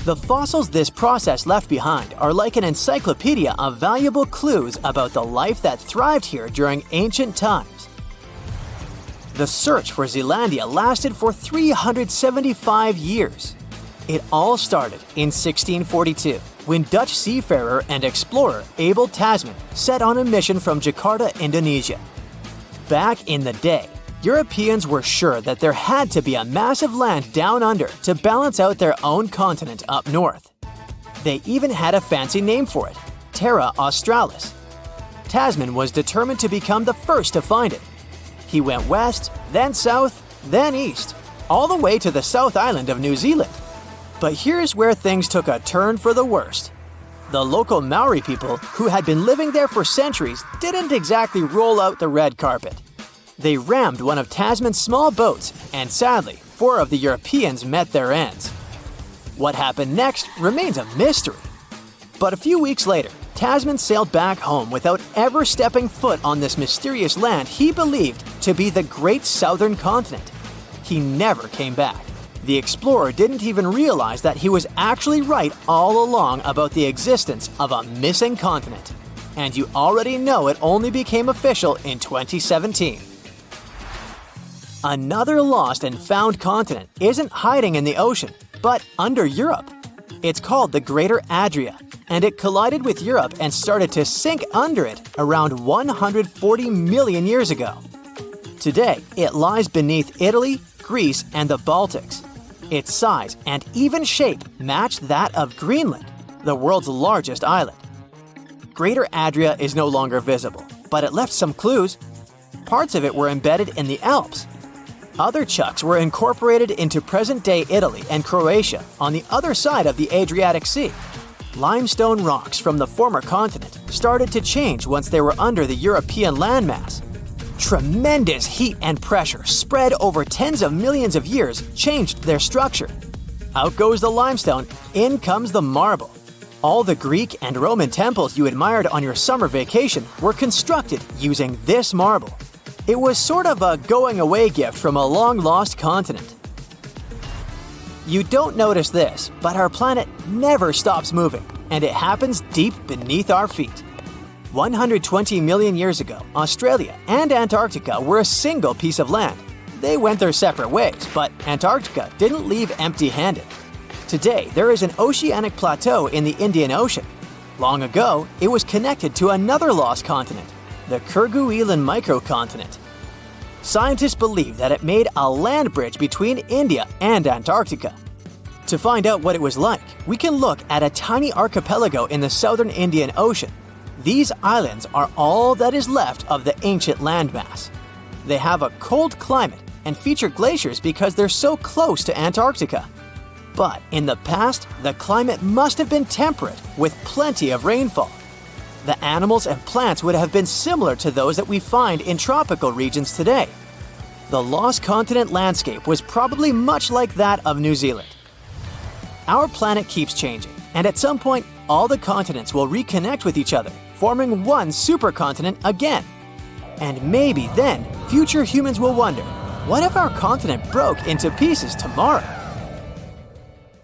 Speaker 1: The fossils this process left behind are like an encyclopedia of valuable clues about the life that thrived here during ancient times. The search for Zealandia lasted for 375 years. It all started in 1642, when Dutch seafarer and explorer Abel Tasman set on a mission from Jakarta, Indonesia. Back in the day, Europeans were sure that there had to be a massive land down under to balance out their own continent up north. They even had a fancy name for it, Terra Australis. Tasman was determined to become the first to find it. He went west, then south, then east, all the way to the South Island of New Zealand. But here's where things took a turn for the worst. The local Maori people, who had been living there for centuries, didn't exactly roll out the red carpet. They rammed one of Tasman's small boats, and sadly, 4 of the Europeans met their ends. What happened next remains a mystery. But a few weeks later, Tasman sailed back home without ever stepping foot on this mysterious land he believed to be the Great Southern Continent. He never came back. The explorer didn't even realize that he was actually right all along about the existence of a missing continent. And you already know it only became official in 2017. Another lost and found continent isn't hiding in the ocean, but under Europe. It's called the Greater Adria, and it collided with Europe and started to sink under it around 140 million years ago. Today, it lies beneath Italy, Greece, and the Baltics. Its size and even shape match that of Greenland, the world's largest island. Greater Adria is no longer visible, but it left some clues. Parts of it were embedded in the Alps. Other chunks were incorporated into present-day Italy and Croatia on the other side of the Adriatic Sea. Limestone rocks from the former continent started to change once they were under the European landmass. Tremendous heat and pressure spread over tens of millions of years changed their structure. Out goes the limestone, in comes the marble. All the Greek and Roman temples you admired on your summer vacation were constructed using this marble. It was sort of a going-away gift from a long-lost continent. You don't notice this, but our planet never stops moving, and it happens deep beneath our feet. 120 million years ago, Australia and Antarctica were a single piece of land. They went their separate ways, but Antarctica didn't leave empty-handed. Today, there is an oceanic plateau in the Indian Ocean. Long ago, it was connected to another lost continent, the Kerguelen microcontinent. Scientists believe that it made a land bridge between India and Antarctica. To find out what it was like, we can look at a tiny archipelago in the southern Indian Ocean. These islands are all that is left of the ancient landmass. They have a cold climate and feature glaciers because they're so close to Antarctica. But in the past, the climate must have been temperate with plenty of rainfall. The animals and plants would have been similar to those that we find in tropical regions today. The lost continent landscape was probably much like that of New Zealand. Our planet keeps changing, and at some point, all the continents will reconnect with each other, forming one supercontinent again. And maybe then, future humans will wonder, what if our continent broke into pieces tomorrow?